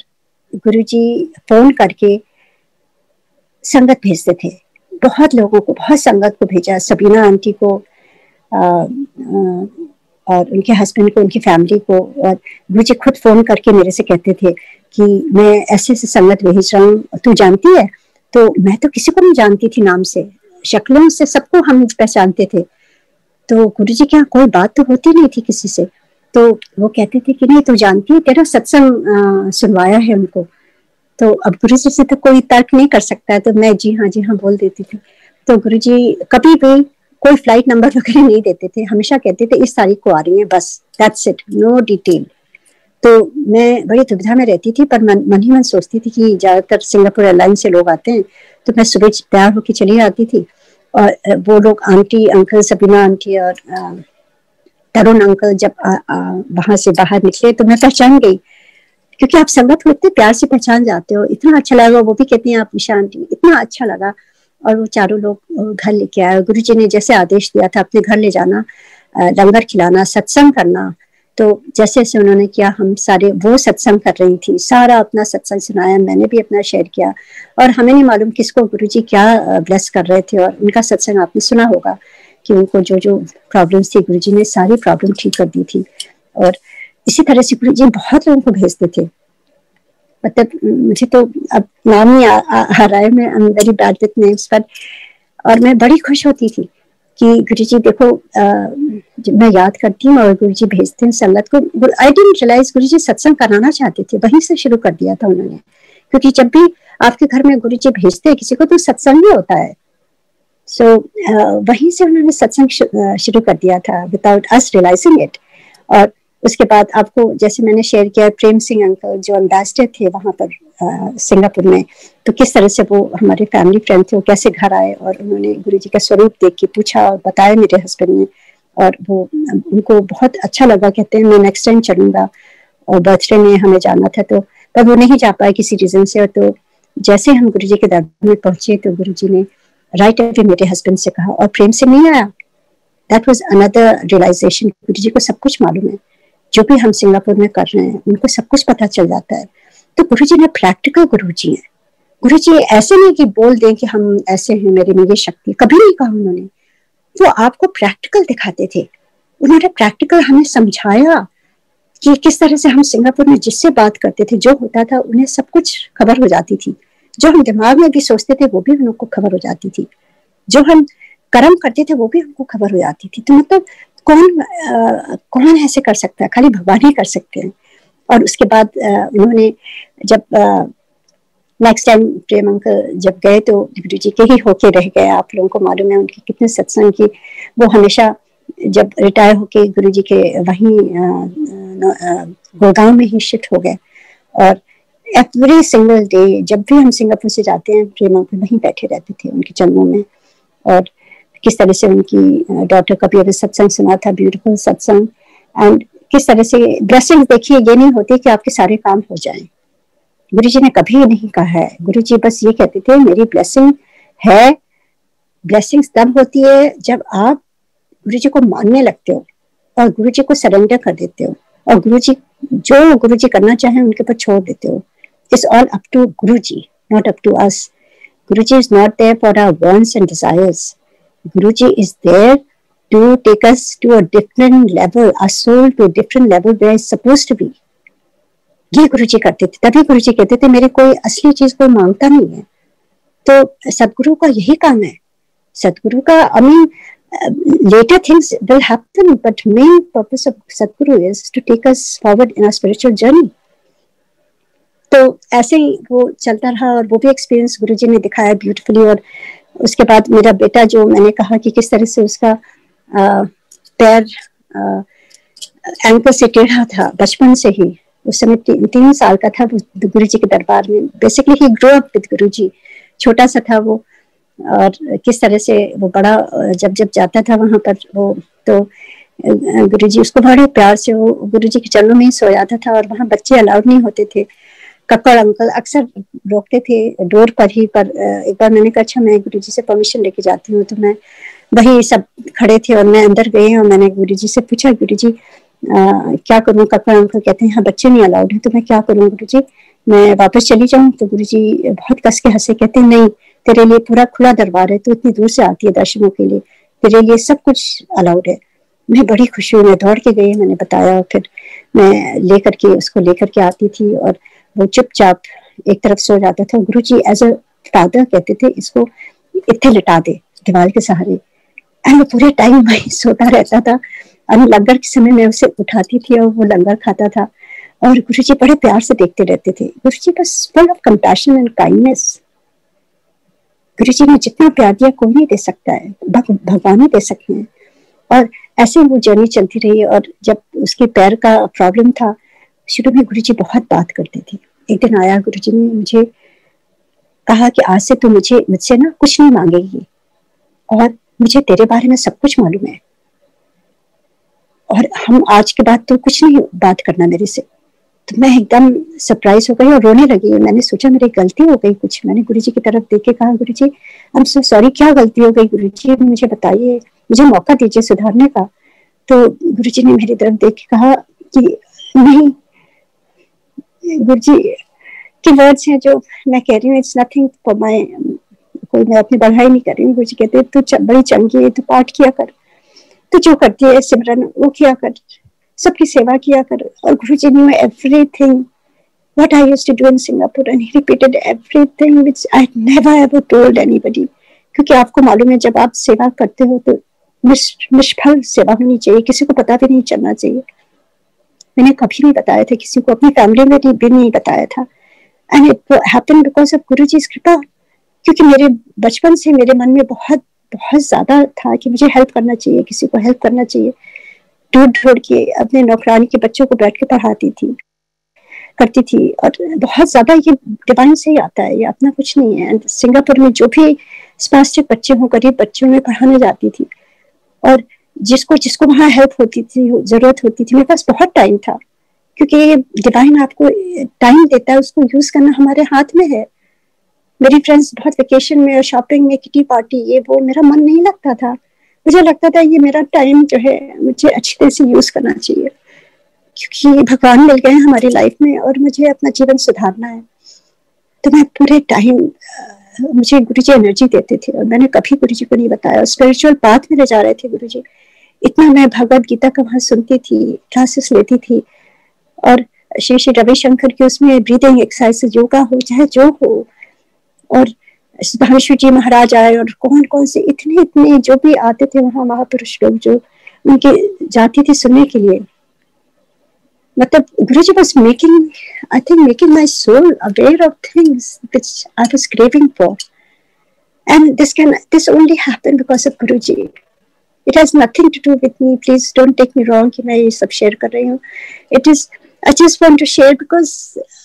गुरुजी फोन करके संगत भेजते थे। बहुत लोगों को, बहुत संगत को भेजा, सबीना आंटी को और उनके हस्बैंड को, उनकी फैमिली को। और गुरुजी खुद फोन करके मेरे से कहते थे कि मैं ऐसे ऐसे संगत भेज रहा हूँ, तू जानती है? तो मैं तो किसी को नहीं जानती थी, नाम से शक्लों से सबको हम पहचानते थे। तो गुरुजी के यहाँ कोई बात तो होती नहीं थी किसी से। तो वो कहते थे कि नहीं तू जानती है, तेरा सत्संग सुनवाया है उनको। तो अब गुरुजी से तो कोई तर्क नहीं कर सकता है, तो मैं जी हाँ बोल देती थी। तो गुरुजी कभी भी कोई फ्लाइट नंबर वगैरह नहीं देते थे, हमेशा कहते थे इस तारीख को आ रही है, बस दैट्स इट, नो डिटेल। तो मैं बड़ी दुविधा में रहती थी, पर मन ही मन सोचती थी कि ज्यादातर सिंगापुर एयरलाइन से लोग आते हैं, तो मैं सुबह तैयार होकर चली आती थी। और वो लोग आंटी अंकल, सबीना आंटी और तरुण अंकल जब वहां से बाहर निकले तो मैं पहचान गई, क्योंकि आप संगत को इतने प्यार से पहचान जाते हो। इतना अच्छा लगा, वो भी कहती हैं आप उषा आंटी, इतना अच्छा लगा। और वो चारों लोग घर लेके आए। गुरुजी ने जैसे आदेश दिया था अपने घर ले जाना, लंगर खिलाना, सत्संग करना, तो जैसे जैसे उन्होंने किया हम सारे वो सत्संग कर रही थी, सारा अपना सत्संग सुनाया, मैंने भी अपना शेयर किया। और हमें नहीं मालूम किसको गुरुजी क्या ब्लेस कर रहे थे। और उनका सत्संग आपने सुना होगा कि उनको जो जो प्रॉब्लम्स थी गुरुजी ने सारी प्रॉब्लम ठीक कर दी थी। और इसी तरह से गुरुजी बहुत लोगों को भेजते थे। मतलब मुझे तो अब नाम नहीं आ रहा है, मैं I am very bad with names, पर और मैं बड़ी खुश होती थी कि गुरुजी देखो, जब मैं याद करती हूँ और गुरुजी भेजते हैं संगत को। आई डिडंट रियलाइज गुरुजी सत्संग कराना चाहते थे, वहीं से शुरू कर दिया था उन्होंने। क्योंकि जब भी आपके घर में गुरुजी भेजते हैं किसी को तो सत्संग ही होता है। सो वहीं से उन्होंने सत्संग शुरू कर दिया था विदाउट अस रियलाइजिंग इट। और उसके बाद आपको जैसे मैंने शेयर किया, प्रेम सिंह अंकल जो एम्बेसडर थे वहां पर सिंगापुर में, तो किस तरह से वो हमारे फैमिली फ्रेंड थे, वो कैसे घर आए और उन्होंने गुरुजी का स्वरूप देख के पूछा और बताया मेरे हस्बैंड ने। और वो उनको बहुत अच्छा लगा, कहते हैं मैं नेक्स्ट टाइम चलूंगा। और बर्थडे में हमें जाना था, तो पर वो नहीं जा पाए किसी रीजन से। तो जैसे हम गुरुजी के दरबार में पहुंचे तो गुरुजी ने राइट अवे मेरे हस्बैंड से कहा, और प्रेम से नहीं आया। दैट वाज अनदर रियलाइजेशन, गुरुजी को सब कुछ मालूम है, जो भी हम सिंगापुर में कर रहे हैं उनको सब कुछ पता चल जाता है। तो गुरुजी ने प्रैक्टिकल गुरुजी है। गुरुजी ऐसे नहीं कि बोल दें कि हम ऐसे हैं, मेरे में ये शक्ति, कभी नहीं कहा उन्होंने। वो आपको प्रैक्टिकल दिखाते थे। उन्होंने प्रैक्टिकल हमें समझाया कि किस तरह से हम सिंगापुर में जिससे बात करते थे, जो होता था उन्हें सब कुछ खबर हो जाती थी। जो हम दिमाग में भी सोचते थे वो भी उनको खबर हो जाती थी। जो हम कर्म करते थे वो भी हमको खबर हो जाती थी। तो मतलब कौन ऐसे कर सकता है, खाली भगवान ही कर सकते हैं। और उसके बाद उन्होंने जब नेक्स्ट टाइम प्रेम अंकल जब गए तो गुरुजी के ही होके रह गए। आप लोगों को मालूम है उनकी कितने सत्संग की, वो हमेशा जब रिटायर होके गुरुजी के वहीं गुड़गांव में ही शिफ्ट हो गए। और एवरी सिंगल डे जब भी हम सिंगापुर से जाते हैं, प्रेमा पे वहीं बैठे रहते थे उनके चरणों में, और किस तरह से उनकी डॉटर का भी अभी सत्संग सुना था, ब्यूटीफुल सत्संग, एंड किस तरह से ब्लेसिंग देखिए, ये नहीं होती कि आपके सारे काम हो जाएं। गुरुजी ने कभी नहीं कहा है, गुरुजी बस ये कहते थे मेरी ब्लेसिंग है। ब्लेसिंग्स तब होती है जब आप गुरुजी को मानने लगते हो और गुरुजी को सरेंडर कर देते हो, और गुरुजी जो गुरुजी करना चाहे उनके ऊपर छोड़ देते हो। It's all up to Guruji, not up to us. Guruji is not there for our wants and desires. Guruji is there to take us to a different level, our soul to a different level where it's supposed to be. ये गुरुजी करते थे, तभी गुरुजी कहते थे मेरे कोई असली चीज कोई मांगता नहीं है। तो सदगुरु का यही काम है। सदगुरु का later things will happen, but main purpose of Sadguru is to take us forward in our spiritual journey. तो ऐसे ही वो चलता रहा, और वो भी एक्सपीरियंस गुरुजी ने दिखाया ब्यूटीफुली। और उसके बाद मेरा बेटा, जो मैंने कहा कि किस तरह से उसका पैर एंकल से टेढ़ा था बचपन से ही, उस समय 3 साल का था, गुरुजी के दरबार में बेसिकली ही ग्रो अप विद गुरुजी, छोटा सा था वो। और किस तरह से वो बड़ा जब जाता था वहां पर वो, तो गुरुजी उसको बड़े प्यार से वो गुरुजी के चरणों में ही सो जाता था, और वहां बच्चे अलाउड नहीं होते थे। कक्कड़ अंकल अक्सर रोकते थे डोर पर ही, पर एक बार मैंने कहा अच्छा मैं गुरुजी से परमिशन लेके जाती हूँ, तो मैं वही सब खड़े थे और मैं अंदर गई, और मैंने गुरुजी से पूछा गुरुजी क्या करूँ। कक्कड़ अंकल कहते हैं हाँ बच्चे नहीं अलाउड है। तो मैं क्या करूँ गुरुजी, मैं वापस चली जाऊँ? तो गुरुजी बहुत कस के हंसे, कहते हैं नहीं, तेरे लिए पूरा खुला दरबार है, तो इतनी दूर से आती है दर्शनों के लिए, तेरे लिए सब कुछ अलाउड है। मैं बड़ी खुशी हुई, मैं दौड़ के गई, मैंने बताया, फिर मैं उसको लेकर के आती थी, और वो चुपचाप एक तरफ सो जाता था। गुरुजी एज अ फादर कहते थे इसको इत्थे लिटा दे दीवार के सहारे, एंड वो पूरे टाइम वहीं सोता रहता था। और लंगर के समय मैं उसे उठाती थी और वो लंगर खाता था, और गुरुजी बड़े प्यार से देखते रहते थे। गुरुजी बस full of compassion and kindness. Guruji ने जितना प्यार दिया कोई नहीं दे सकता है, भगवान ही दे सकते हैं। और ऐसे वो जर्नी चलती रही। और जब उसके पैर का प्रॉब्लम था, शुरू में गुरुजी बहुत बात करते थे। एक दिन आया, गुरुजी ने मुझे कहा कि आज से तू मुझसे ना कुछ नहीं मांगेगी, और मुझे तेरे बारे में सब कुछ मालूम है, और हम आज के बाद तो कुछ नहीं बात करना मेरे से। तो मैं एकदम सरप्राइज हो गई और रोने लगी। मैंने सोचा मेरी गलती हो गई कुछ। मैंने गुरुजी की तरफ देख के कहा गुरुजी आई एम सो सॉरी, क्या गलती हो गई गुरुजी, मुझे बताइए, मुझे मौका दीजिए सुधारने का। तो गुरुजी ने मेरी तरफ देख के कहा कि नहीं, गुरुजी के वर्ड्स हैं जो मैं कह रही हूँ, इट्स नथिंग फॉर माय, कोई मैं अपनी बढ़ाई नहीं कर रही हूँ। गुरुजी कहते तू बड़ी चंगी है, तू पाठ किया कर, तू जो करती है सिमरन वो किया कर, सबकी सेवा किया कर। और गुरुजी knew everything what I used to do in Singapore, and he repeated everything which I never ever told anybody. क्योंकि आपको मालूम है जब आप सेवा करते हो तो निष्फल सेवा होनी चाहिए, किसी को पता भी नहीं चलना चाहिए। मैंने कभी नहीं बताया था किसी को, अपनी फैमिली में भी नहीं बताया था। And it happened because of Guruji की कृपा, क्योंकि मेरे बचपन से मेरे मन में बहुत बहुत ज्यादा था कि मुझे हेल्प करना चाहिए, किसी को हेल्प करना चाहिए। ढूंढ के अपने नौकरानी के बच्चों को बैठ के पढ़ाती थी, करती थी, और बहुत ज्यादा ये डिवाइन से ही आता है, ये अपना कुछ नहीं है। एंड सिंगापुर में जो भी स्पास्टिक बच्चे हों, गरीब बच्चों में पढ़ाने जाती थी, और जिसको वहाँ हेल्प होती थी, जरूरत होती थी, मेरे पास बहुत टाइम था, क्योंकि डिवाइन आपको टाइम देता है, उसको यूज करना हमारे हाथ में है। मेरी फ्रेंड्स बहुत वेकेशन में, शॉपिंग में, किटी पार्टी, ये वो, मेरा मन नहीं लगता था। मुझे लगता था ये मेरा टाइम जो है मुझे अच्छी तरह से यूज करना चाहिए, क्योंकि भगवान मिल गए हमारी लाइफ में और मुझे अपना जीवन सुधारना है। तो मैं पूरे टाइम, मुझे गुरुजी एनर्जी देते थे, और मैंने कभी गुरुजी को नहीं बताया। स्पिरिचुअल पाथ में ले जा रहे थे गुरुजी। इतना मैं भगवद गीता का वहां सुनती थी, क्लासेस लेती थी, और श्री रविशंकर की उसमें ब्रीदिंग एक्सरसाइज, योगा हो चाहे जो हो, और सुधांशु जी महाराज आए, और कौन कौन से इतने जो भी आते थे वहां महापुरुष लोग, जो उनके जाती थी सुनने के लिए। मतलब गुरुजी was making my soul aware of things which I was craving for, and this only happened because of Guruji. It has nothing to do with me. Please don't take me wrong कि मैं ये सब share कर रही हूँ. It is I just want to share because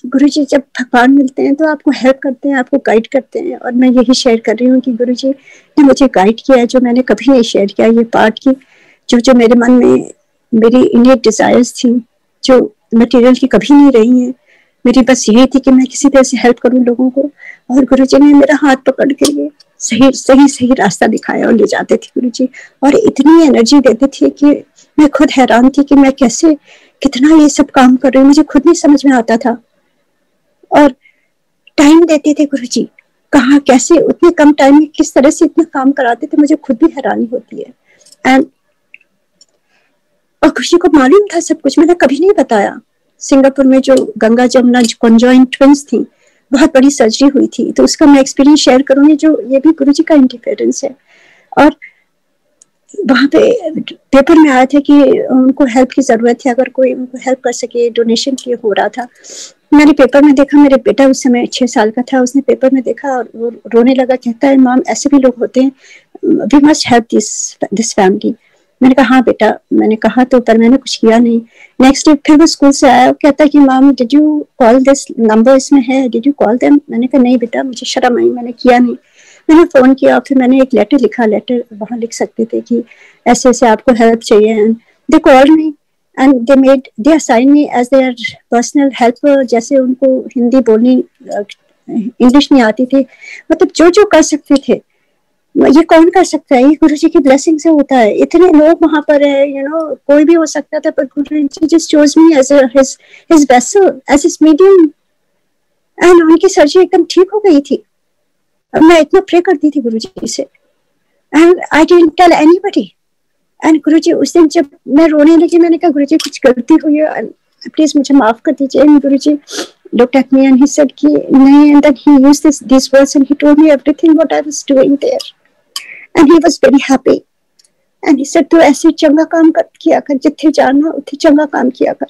गुरुजी जब भगवान मिलते हैं तो आपको हेल्प करते हैं, आपको गाइड करते हैं, और मैं यही शेयर कर रही हूँ कि गुरुजी ने मुझे गाइड किया है जो मैंने कभी नहीं शेयर किया, ये पार्ट की जो मेरे मन में मेरी इनेट डिजायर्स थी जो मटेरियल की कभी नहीं रही हैं, मेरी बस यही थी कि मैं किसी तरह से हेल्प करूं लोगों को, और गुरुजी ने मेरा हाथ पकड़ के लिए सही सही सही रास्ता दिखाया और ले जाते थे गुरुजी, और इतनी एनर्जी देते थे कि मैं खुद हैरान थी कि मैं कैसे कितना ये सब काम कर रही हूँ, मुझे खुद नहीं समझ में आता था। और टाइम देते थे गुरुजी, कहाँ कैसे उतने कम टाइम में किस तरह से इतना काम कराते थे, मुझे खुद भी हैरानी होती है। एंड और खुशी को मालूम था सब कुछ, मैंने कभी नहीं बताया। सिंगापुर में जो गंगा जमुना कॉन्जॉइंट ट्विंस थी, बहुत बड़ी सर्जरी हुई थी, तो उसका मैं एक्सपीरियंस शेयर करूंगी, जो ये भी गुरुजी का इंटरफेरेंस है। और वहां पे पेपर में आया था कि उनको हेल्प की जरूरत है, अगर कोई उनको हेल्प कर सके, डोनेशन के लिए हो रहा था। मैंने पेपर में देखा, मेरे बेटा उस समय 6 साल का था, उसने पेपर में देखा और वो रोने लगा, कहता है मॉम ऐसे भी लोग होते हैं, we must help this family. मैंने कहा हाँ बेटा, मैंने कहा तो, पर मैंने कुछ किया नहीं। नेक्स्ट डे फिर वो स्कूल से आया, कहता है कि mom did you call this number, इसमें है, डिड यू कॉल देम। मैंने कहा नहीं बेटा, मुझे शर्म आई, मैंने किया नहीं। मैंने फोन किया, फिर मैंने एक लेटर लिखा, लेटर वहां लिख सकते थे कि ऐसे ऐसे आपको हेल्प चाहिए, and they called me and they assign me as their personal helper. जैसे उनको हिंदी बोलनी, इंग्लिश नहीं आती थी, मतलब जो जो कर सकते थे, ये कौन कर सकता है, ये गुरुजी की ब्लेसिंग से होता है। इतने लोग वहां पर है, कोई भी हो सकता था, पर Guruji just chose me as his vessel, as his medium. And उनकी सर्जरी एकदम ठीक हो गई थी। मैं इतना प्रे करती थी गुरुजी से, and I didn't tell anybody. And Guruji उस दिन जब मैं रोने लगी, मैंने कहा गुरुजी कुछ गलती हुई है, प्लीज मुझे माफ कर दीजिए। And Guruji looked at me and he said कि नहीं, and then he used these words and he told me everything what I was doing there, and he was very happy and he said तू ऐसे चंगा काम किया कर, जिथे जाना उथे चंगा काम किया कर,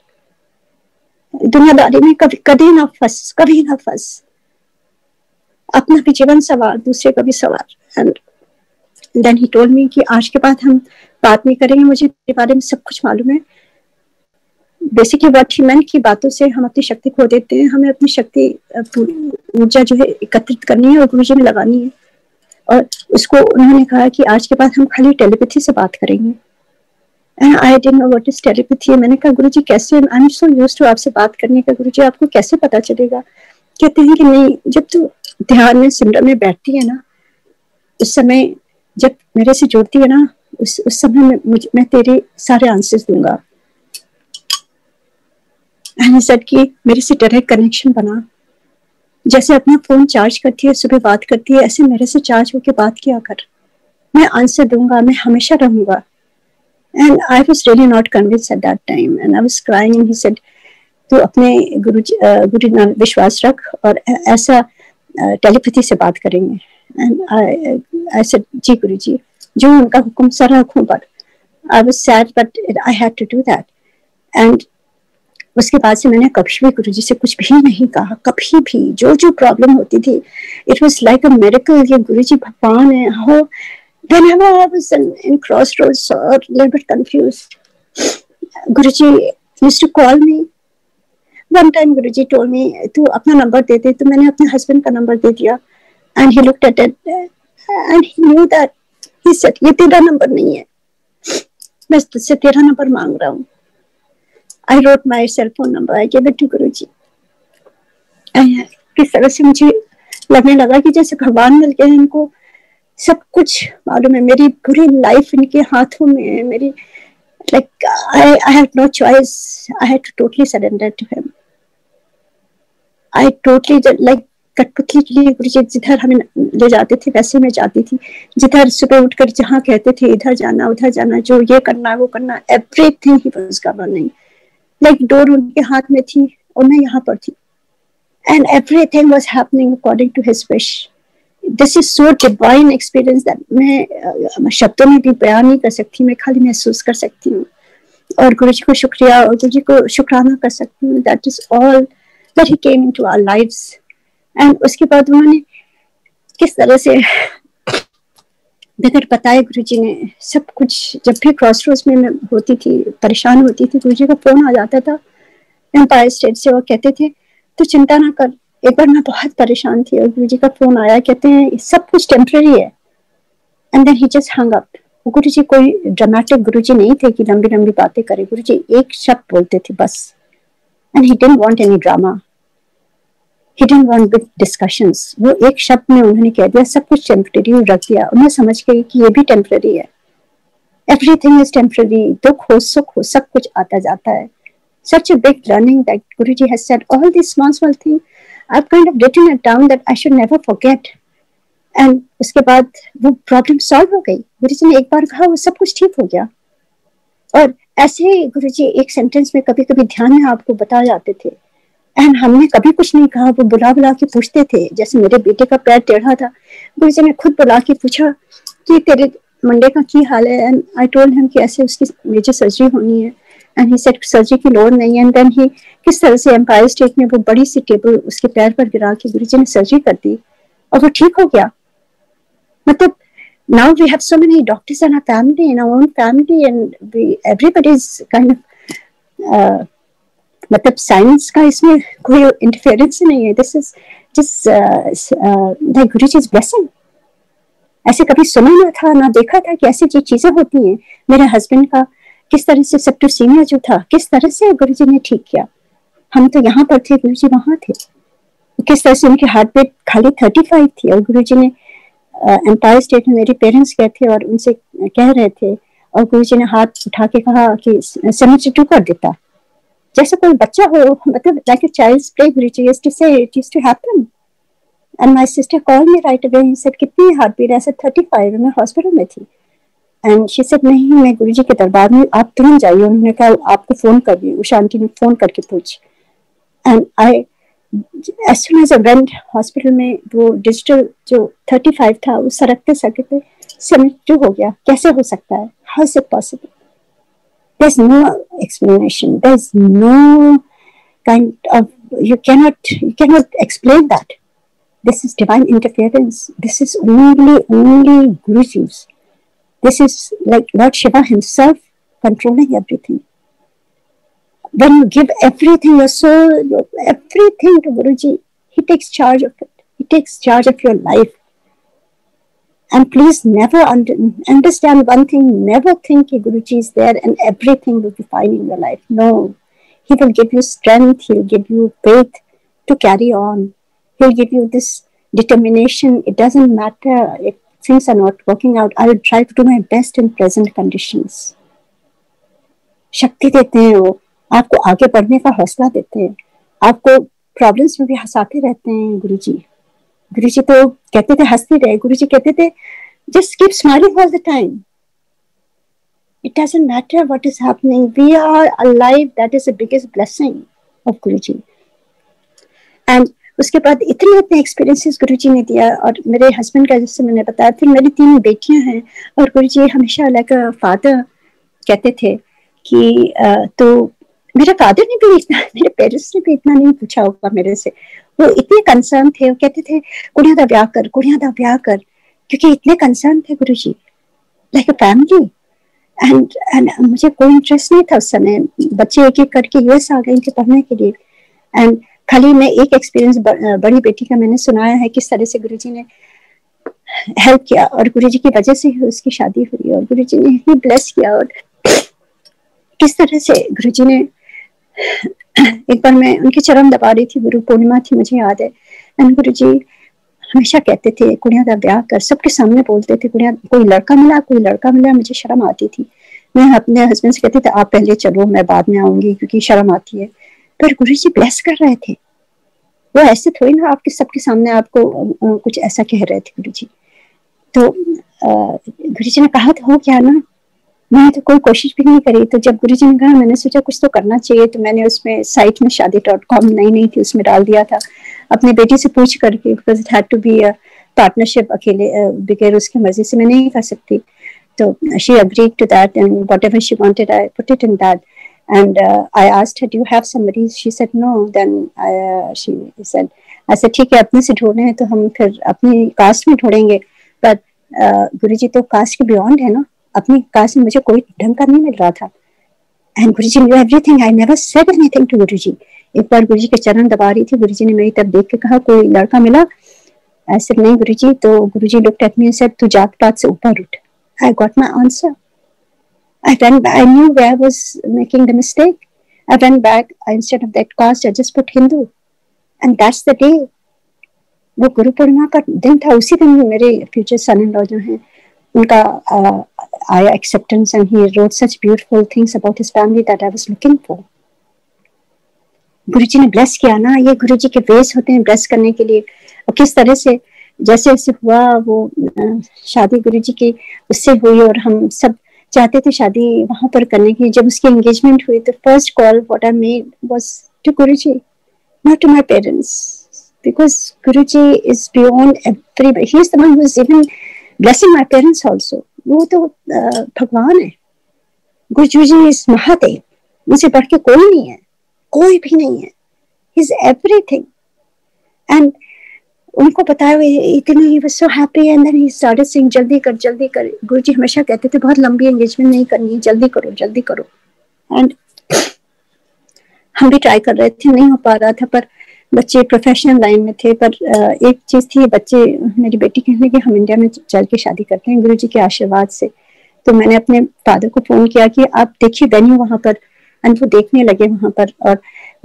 दुनियादारी में कभी ना फंस, कभी ना फंस, अपना भी जीवन सवार, दूसरे का भी सवार। And then he told me कि आज के बाद हम बात नहीं करेंगे, मुझे तेरे बारे में सब कुछ मालूम है। बेसिकली व्हाट ही मेंट की बातों से हम अपनी शक्ति खो देते हैं, हमें अपनी शक्ति ऊर्जा जो है एकत्रित करनी है और गुरुजी में लगानी है। और उसको उन्होंने कहा कि आज के बाद हम खाली टेलीपैथी से बात करेंगे। I didn't know what is telepathy. मैंने कहा गुरुजी कैसे, I am so used to आपसे बात करने का, गुरुजी आपको कैसे पता चलेगा। कहते हैं कि नहीं, जब तू ध्यान में सिमरन में बैठती है ना, उस समय जब मेरे से जुड़ती है ना, उस समय मैं तेरे सारे आंसर्स दूंगा। सेड कि मेरे से डायरेक्ट कनेक्शन बना, जैसे अपना फोन चार्ज करती है, सुबह बात करती है, ऐसे मेरे से चार्ज होके बात किया कर, मैं आंसर दूंगा, मैं हमेशा रहूंगा। And I was really not convinced at that time and I was crying and he said तू अपने गुरु नाम विश्वास रख और ऐसा टेलीपैथी से बात करेंगे। एंड आई सेड जी गुरुजी, जो उनका हुक्म सारा हुक्म पर। I was sad but I had to do that. And उसके बाद से मैंने कभी भी गुरुजी से कुछ भी नहीं कहा, कभी भी। जो जो प्रॉब्लम होती थी, it was like a miracle, ये गुरुजी भगवान है। How whenever I was in crossroads or a little bit confused, Guruji used to call me. One time Guruji told me तू अपना नंबर दे दे, तो मैंने अपने हस्बैंड का नंबर दे दिया। And he looked at it and he knew that, he said ये तेरा number नहीं है, मैं तुझसे तेरा नंबर मांग रहा हूँ। I wrote my cell phone number, I gave it to Guruji। किस तरह से मुझे लगने लगा कि जैसे भगवान मिल गए, इनको सब कुछ मालूम है, मेरी पूरी लाइफ इनके हाथों में है। मेरी like I had no choice, I had to totally surrender to him। I totally like कठपुतली गुरुजी जिधर हमें ले जाते थे वैसे मैं जाती थी। जिधर सुबह उठकर जहाँ कहते थे इधर जाना उधर जाना, जो ये करना वो करना, everything he was governing. Like door उनके हाथ में थी और मैं यहाँ पर थी, and everything was happening according to his wish। This is so divine experience that मैं शब्दों में भी बयान नहीं कर सकती, मैं खाली महसूस कर सकती हूँ और गुरुजी को शुक्रिया और गुरुजी को शुक्राना कर सकती हूँ। That is all that he came into our lives। and उसके बाद उन्होंने किस तरह से बगैर बताए गुरुजी ने सब कुछ, जब भी क्रॉसरोड्स में मैं होती थी, परेशान होती थी, गुरुजी का फोन आ जाता था एम्पायर स्टेट से। वो कहते थे तो चिंता ना कर। एक बार मैं बहुत परेशान थी और गुरुजी का फोन आया, कहते हैं सब कुछ टेम्पररी है, and then he just hung up. Guruji कोई ड्रामेटिक गुरुजी नहीं थे कि लंबी लंबी बातें करे। गुरुजी एक शब्द बोलते थे बस, and he didn't want any drama, he didn't want big discussions। वो एक शब्द में उन्होंने कह दिया सब कुछ टेम्पररी, रख दिया। उन्हें समझ गई कि ये भी टेम्पररी है, एवरीथिंग इज टेम्पररी। दुख हो सुख हो सब कुछ आता जाता है। Such a big learning that Guruji has said, all these small things, I've kind of written it down that I should never forget। And उसके बाद वो प्रॉब्लम सॉल्व हो गई। गुरुजी ने एक बार कहा वो सब कुछ ठीक हो गया। और ऐसे ही गुरुजी एक सेंटेंस में कभी कभी ध्यान में आपको बता जाते थे, एंड हमने कभी कुछ नहीं कहा। वो बुला बुला के पूछते थे, जैसे मेरे बेटे का पैर टेढ़ा था, गुरुजी ने खुद बुला के पूछा कि तेरे मंडे का की हाल है, एंड आई टोल्ड हिम कि ऐसे उसकी मेजर सर्जरी होनी है, एंड ही सेड सर्जरी की लोड नहीं है। एंड देन ही किस तरह से एम्पायर स्टेट में वो बड़ी सी टेबल उसके पैर पर गिरा के गुरुजी ने सर्जरी कर दी और वो ठीक हो गया। मतलब now we have so many doctors in our family, in our own family, and everybody is kind of मतलब साइंस का इसमें कोई इंटरफेरेंस नहीं है। This is just like Guruji's blessing। ऐसे कभी सुना ना था, ना देखा था कि ऐसी चीजें होती हैं। मेरे हस्बैंड का किस तरह से सेप्टिसीमिया जो था, किस तरह से गुरुजी ने ठीक किया। हम तो यहाँ पर थे, गुरुजी वहां थे। किस तरह से उनकी हार्ट बीट खाली 35 थी और गुरुजी ने एम्पायर स्टेट में मेरे पेरेंट्स गए थे और उनसे कह रहे थे, और गुरुजी ने हाथ उठा के कहा कि 72 कर देता, जैसे कोई बच्चा हो, मतलब like a child's play। Guruji used to say it used to happen, and my sister called me right away and said कितनी हार्ट बीट? ऐसे 35। मैं हॉस्पिटल में थी, एंड शी सेड नहीं, मैं गुरुजी के दरबार में, आप तुरंत जाइए। उन्होंने कहा आपको फोन कर दी, उषा आंटी ने फोन करके पूछ। And I as soon as I went hospital में, वो डिजिटल जो 35 था वो सरकते सरकते 72 हो गया। कैसे हो सकता है? How is it possible? There's no explanation, there's no kind of, you cannot explain that. This is divine interference. This is only Guruji's. This is like Lord Shiva himself controlling everything. When you give everything, your soul, everything to Guruji, he takes charge of it. He takes charge of your life. And please never understand one thing, never think that Guruji is there and everything will be fine in your life. No, he will give you strength, he'll give you faith to carry on. He'll give you this determination. It doesn't matter if things are not working out, I will try to do my best in present conditions. शक्ति देते हैं वो, आपको आगे बढ़ने का हौसला देते हैं, आपको प्रॉब्लम्स में भी हंसाते रहते हैं गुरुजी। गुरुजी तो कहते थे हंसते रहे, गुरुजी कहते थे just keep smiling all the time. It doesn't matter what is happening, we are alive, that is the biggest blessing of Guruji। And उसके बाद इतने एक्सपीरियंसेस गुरुजी ने दिया। और मेरे हस्बैंड का, जैसे मैंने बताया, फिर मेरी 3 बेटियां हैं, और गुरुजी हमेशा लाइक फादर कहते थे कि तो मेरे फादर ने भी इतना, मेरे पेरेंट्स ने भी इतना नहीं पूछा होगा मेरे से। वो इतने कंसर्न थे, वो कहते थे कुड़ियां दा ब्याह कर, कुड़ियां दा ब्याह कर, क्योंकि इतने कंसर्न थे गुरुजी, लाइक अ फैमिली। एंड मुझे कोई इंटरेस्ट नहीं था उस समय। बच्चे एक एक करके यूएस आ गए थे पढ़ने के लिए। एंड खाली मैं एक एक्सपीरियंस बड़ी बेटी का मैंने सुनाया है, किस तरह से गुरुजी ने हेल्प किया, और गुरुजी की वजह से ही उसकी शादी हुई, और गुरुजी ने ही ब्लेस किया। और किस तरह से गुरुजी ने, एक बार मैं उनकी चरण दबा रही थी, गुरु पूर्णिमा थी मुझे याद है, एंड गुरुजी हमेशा कहते थे कुड़ियां दा ब्याह कर, सबके सामने बोलते थे कुड़ियां, कोई लड़का मिला, मुझे शर्म आती थी। मैं अपने हस्बैंड से कहती थी आप पहले चलो, मैं बाद में आऊंगी, क्योंकि शर्म आती है। पर गुरुजी ब्लेस कर रहे थे, वो ऐसे थोड़ी ना आपके सबके सामने आपको कुछ ऐसा कह रहे थे गुरुजी। तो गुरुजी ने कहा तो हो गया ना, मैंने तो कोई कोशिश भी नहीं करी। तो जब गुरुजी ने कहा, मैंने सोचा कुछ तो करना चाहिए, तो मैंने उसमें साइट में शादी.com नई थी, उसमें डाल दिया था अपनी बेटी से पूछ करके, because it had to be a partnership, अकेले बगैर उसकी मर्जी से मैं नहीं कर सकती। तो she agreed to that, and whatever she wanted I put it in that. And I asked her, do you have somebody? She said no. Then she said, I said ठीक है, अपने से ढूंढने हैं तो हम फिर अपनी कास्ट में ढूंढेंगे। But गुरुजी तो कास्ट के बियॉन्ड है ना, अपनी कास्ट में मुझे कोई ढंग का नहीं मिल रहा था। And Guruji knew everything. I never said anything to Guruji. एक बार गुरुजी के चरण दबा रही थी, गुरुजी ने मेरी तरफ देख के कहा कोई लड़का मिला? ऐसे नहीं गुरुजी. तो गुरुजी looked at me and said तू जात पात से ऊपर उठ. I got my answer. I knew where I was making the mistake. I went back. Instead of that caste, I just put Hindu. And that's the day. वो गुरु पूर्णिमा का दिन था. उसी दिन मेरे फ्यूचर सन इन लॉ जो हैं उनका आया acceptance, and he wrote such beautiful things about his family that I was looking for. गुरुजी ने ब्लेस किया ना. ये गुरुजी के वेस होते हैं ब्लेस करने के लिए. और किस तरह से जैसे जैसे हुआ वो शादी गुरुजी की उससे हुई, और हम सब चाहते थे शादी वहां पर करने की. जब उसकी एंगेजमेंट हुई तो first call what I made was to Guruji, not to my parents, because Guruji is beyond everybody. He is the one who is even blessing my parents also. वो तो भगवान है. गुरुजी इज महादेव. मुझसे बढ़ के कोई नहीं है, कोई भी नहीं है. He is everything. एंड उनको बताया इतने he was so happy. And then he started saying जल्दी कर जल्दी कर. गुरुजी हमेशा कहते थे बहुत लंबी एंगेजमेंट नहीं करनी है, जल्दी करो जल्दी करो. एंड हम भी ट्राई कर रहे थे, नहीं हो पा रहा था. पर बच्चे प्रोफेशनल लाइन में थे. पर एक चीज थी, बच्चे मेरी बेटी कहने लगी हम इंडिया में चल के शादी करते हैं गुरुजी के आशीर्वाद से. तो मैंने अपने फादर को फोन किया कि आप देखिए वेन्यू वहां पर. एंड वो देखने लगे वहां पर. और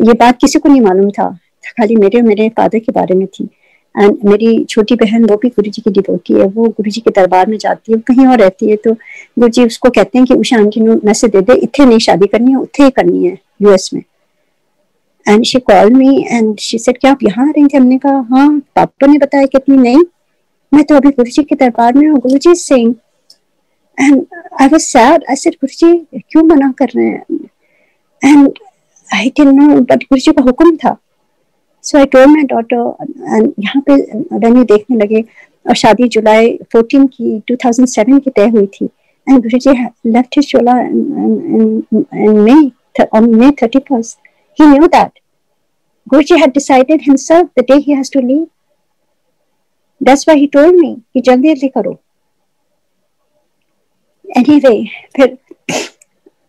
ये बात किसी को नहीं मालूम था, खाली मेरे और मेरे फादर के बारे में थी. एंड मेरी छोटी बहन वो भी गुरुजी की डिवोटी है. वो गुरुजी के दरबार में जाती है, कहीं और रहती है. तो गुरुजी उसको कहते हैं कि उषा आंटी ने मैसेज दे दे, इत्थे नहीं शादी करनी है, उत्थे ही करनी है यूएस में. And she called me and she said क्या आप यहाँ आ रही थी? हमने कहा हाँ. पापा ने बताया कितनी नहीं, मैं तो अभी गुरुजी के दरबार में हूँ. Guruji is saying. And I was sad. I said Guruji क्यों मना कर रहे हैं? And I didn't know, but Guruji का हुक्म था. So I told my daughter, and यहाँ पे वेन्यू देखने लगे. और शादी जुलाई 14 की 2007 की तय हुई थी. And Guruji left his chola in May, on May 31st. He knew that. Guruji had decided himself the day he has to leave. That's why he told me कि जल्दी जल्दी करो. Anyway,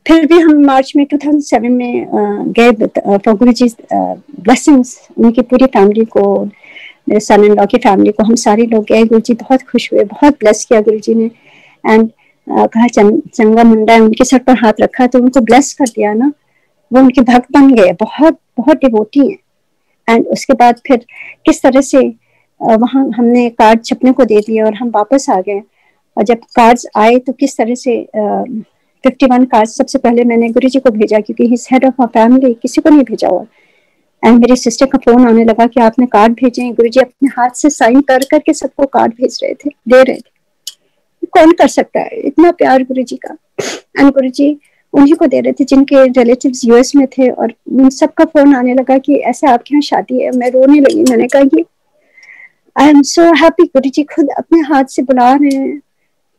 फिर भी हम मार्च में 2007 में गए फॉर गुरुजी ब्लेसिंग्स. उनकी पूरी फैमिली को, मेरे सन इन लॉ की फैमिली को, हम सारे लोग गए. गुरुजी बहुत खुश हुए, बहुत ब्लेस किया गुरुजी ने. एंड कहा चंगा मुंडा है. उनके सर पर हाथ रखा तो उनको ब्लेस कर दिया ना. वो उनके भक्त बन गए, बहुत बहुत डिवोटी हैं. एंड उसके बाद फिर किस तरह से वहाँ हमने कार्ड छपने को दे दिए और हम वापस आ गए. और जब कार्ड्स आए तो किस तरह से 51 कार्ड सबसे पहले मैंने गुरुजी को भेजा, क्योंकि he is head of our family, किसी को नहीं भेजा हुआ. एंड मेरी सिस्टर का फोन आने लगा कि आपने कार्ड भेजे हैं. गुरुजी अपने हाथ से साइन कर करके सबको कार्ड भेज रहे थे, दे रहे थे. कौन कर सकता है इतना प्यार गुरुजी का? एंड गुरुजी उन्हीं को दे रहे थे जिनके रिलेटिव्स यूएस में थे. और उन सबका फोन आने लगा कि ऐसे आपके यहाँ शादी है. मैं रोने लगी. मैंने कहा कि आई एम सो हैप्पी. गुरुजी खुद अपने हाथ से बुला रहे हैं.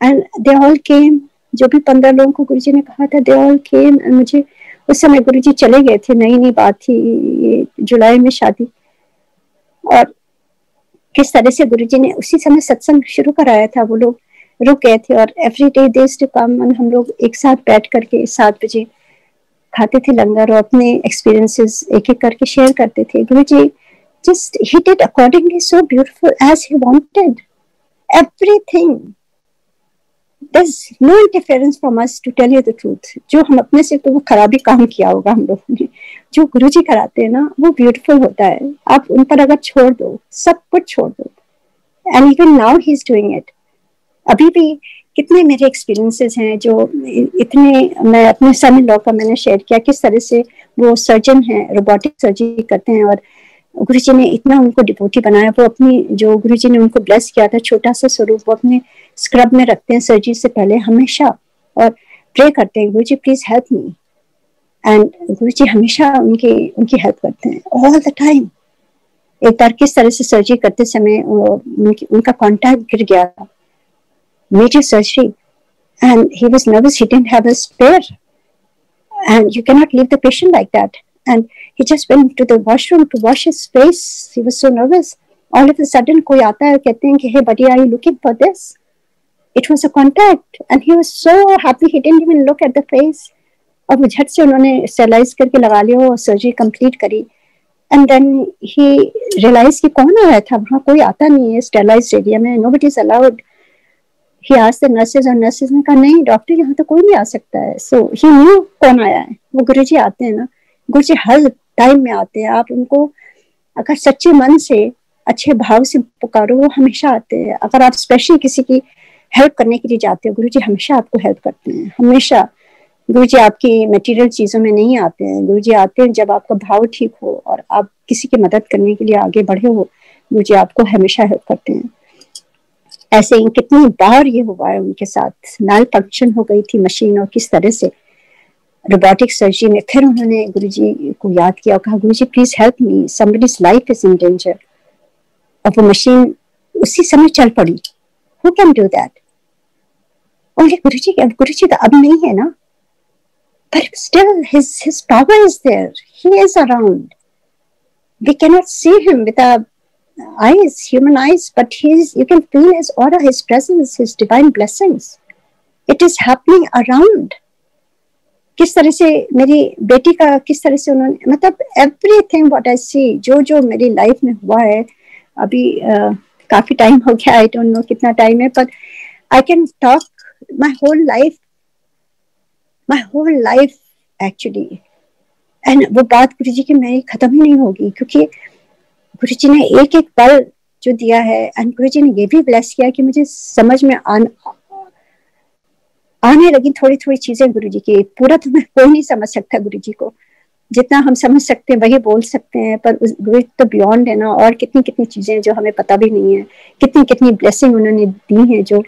And they all came. जो भी 15 लोगों को गुरुजी ने कहा था, दे ऑल केम. मुझे उस समय गुरुजी चले गए थे, नई नई बात थी, ये जुलाई में शादी. और किस तरह से गुरुजी ने उसी समय सत्संग शुरू कराया था. वो लोग रुक गए थे और एवरी डे देज टू कम. हम लोग एक साथ बैठ करके 7 बजे खाते थे लंगर और अपने एक्सपीरियंसेस एक एक करके शेयर करते थे. गुरुजी just he did accordingly so beautiful as he wanted everything. There's no interference from us, to tell you the truth. जो हम अपने से तो वो खराबी काम किया होगा हम लोगों ने. जो गुरुजी कराते हैं ना वो ब्यूटीफुल होता है. आप उन पर अगर छोड़ दो, सब कुछ छोड़ दो. And even now he is doing it. अभी भी कितने मेरे एक्सपीरियंसेस हैं जो इतने, मैं अपने सन इन लॉ का मैंने शेयर किया किस तरह से वो सर्जन हैं, रोबोटिक सर्जरी करते हैं. और गुरुजी ने इतना उनको डिवोटी बनाया. वो अपनी जो गुरुजी ने उनको ब्लेस किया था छोटा सा स्वरूप वो अपने स्क्रब में रखते हैं सर्जरी से पहले हमेशा. और प्रे करते हैं गुरुजी प्लीज हेल्प मी. एंड गुरुजी हमेशा उनकी हेल्प करते हैं ऑल द टाइम. एक बार किस तरह से सर्जरी करते समय उनका कॉन्टैक्ट गिर गया था, major surgery, and he was nervous. He didn't have a spare, and you cannot leave the patient like that. And he just went to the washroom to wash his face. He was so nervous. All of a sudden कोई आता है कहते हैं कि hey buddy, are you looking for this? It was a contact, and he was so happy. He didn't even look at the face. और वो झट से उन्होंने स्टेरलाइज करके लगा लिया और सर्जरी कंप्लीट करी। एंड देन ही रियलाइज कि कौन आया था, वहाँ कोई आता नहीं है स्टेरलाइज एरिया में, nobody is allowed. He asked the nurses और नर्सेज ने कहा नहीं डॉक्टर यहाँ तो कोई नहीं आ सकता है। सो ही न्यू कौन आया है, वो गुरुजी आते हैं ना, गुरुजी हर टाइम में आते हैं। आप उनको अगर सच्चे मन से अच्छे भाव से पुकारो वो हमेशा आते हैं। अगर आप स्पेशली किसी की हेल्प करने के लिए जाते हो गुरुजी हमेशा आपको हेल्प करते हैं, हमेशा। गुरुजी आपकी मटेरियल चीजों में नहीं आते हैं, गुरुजी आते हैं जब आपका भाव ठीक हो और आप किसी की मदद करने के लिए आगे बढ़े हो, गुरुजी आपको हमेशा हेल्प करते हैं। ऐसे ही कितनी बार ये हुआ है उनके साथ, मैल फंक्शन हो गई थी मशीन और किस तरह से रोबोटिक सर्जरी में फिर उन्होंने गुरुजी को याद किया और कहा Guruji please help me, somebody's life is in danger. और वो मशीन उसी समय चल पड़ी। Who can do that? Only Guruji तो अब नहीं है ना, but still his power is there, he is around. We cannot see him with our eyes, human eyes, but you can feel his aura, his presence, his divine blessings. It is happening around. किस तरह से मेरी बेटी का, किस तरह से उन्होंने, मतलब everything what I see, जो मेरी लाइफ में हुआ है अभी काफी टाइम हो गया, I don't know कितना टाइम है, but I can talk my whole life actually. And वो बात गुरुजी की मेरी खत्म ही नहीं होगी, क्योंकि गुरुजी ने एक एक पल जो दिया है, एंड गुरुजी ने ये भी ब्लेस किया कि मुझे समझ में आने लगी थोड़ी थोड़ी चीजें गुरुजी की। पूरा तो मैं कोई नहीं समझ सकता गुरुजी को, जितना हम समझ सकते हैं वही बोल सकते हैं, पर गुरुजी तो बियॉन्ड है ना, और कितनी कितनी चीजें जो हमें पता भी नहीं है, कितनी कितनी ब्लेसिंग उन्होंने दी है जो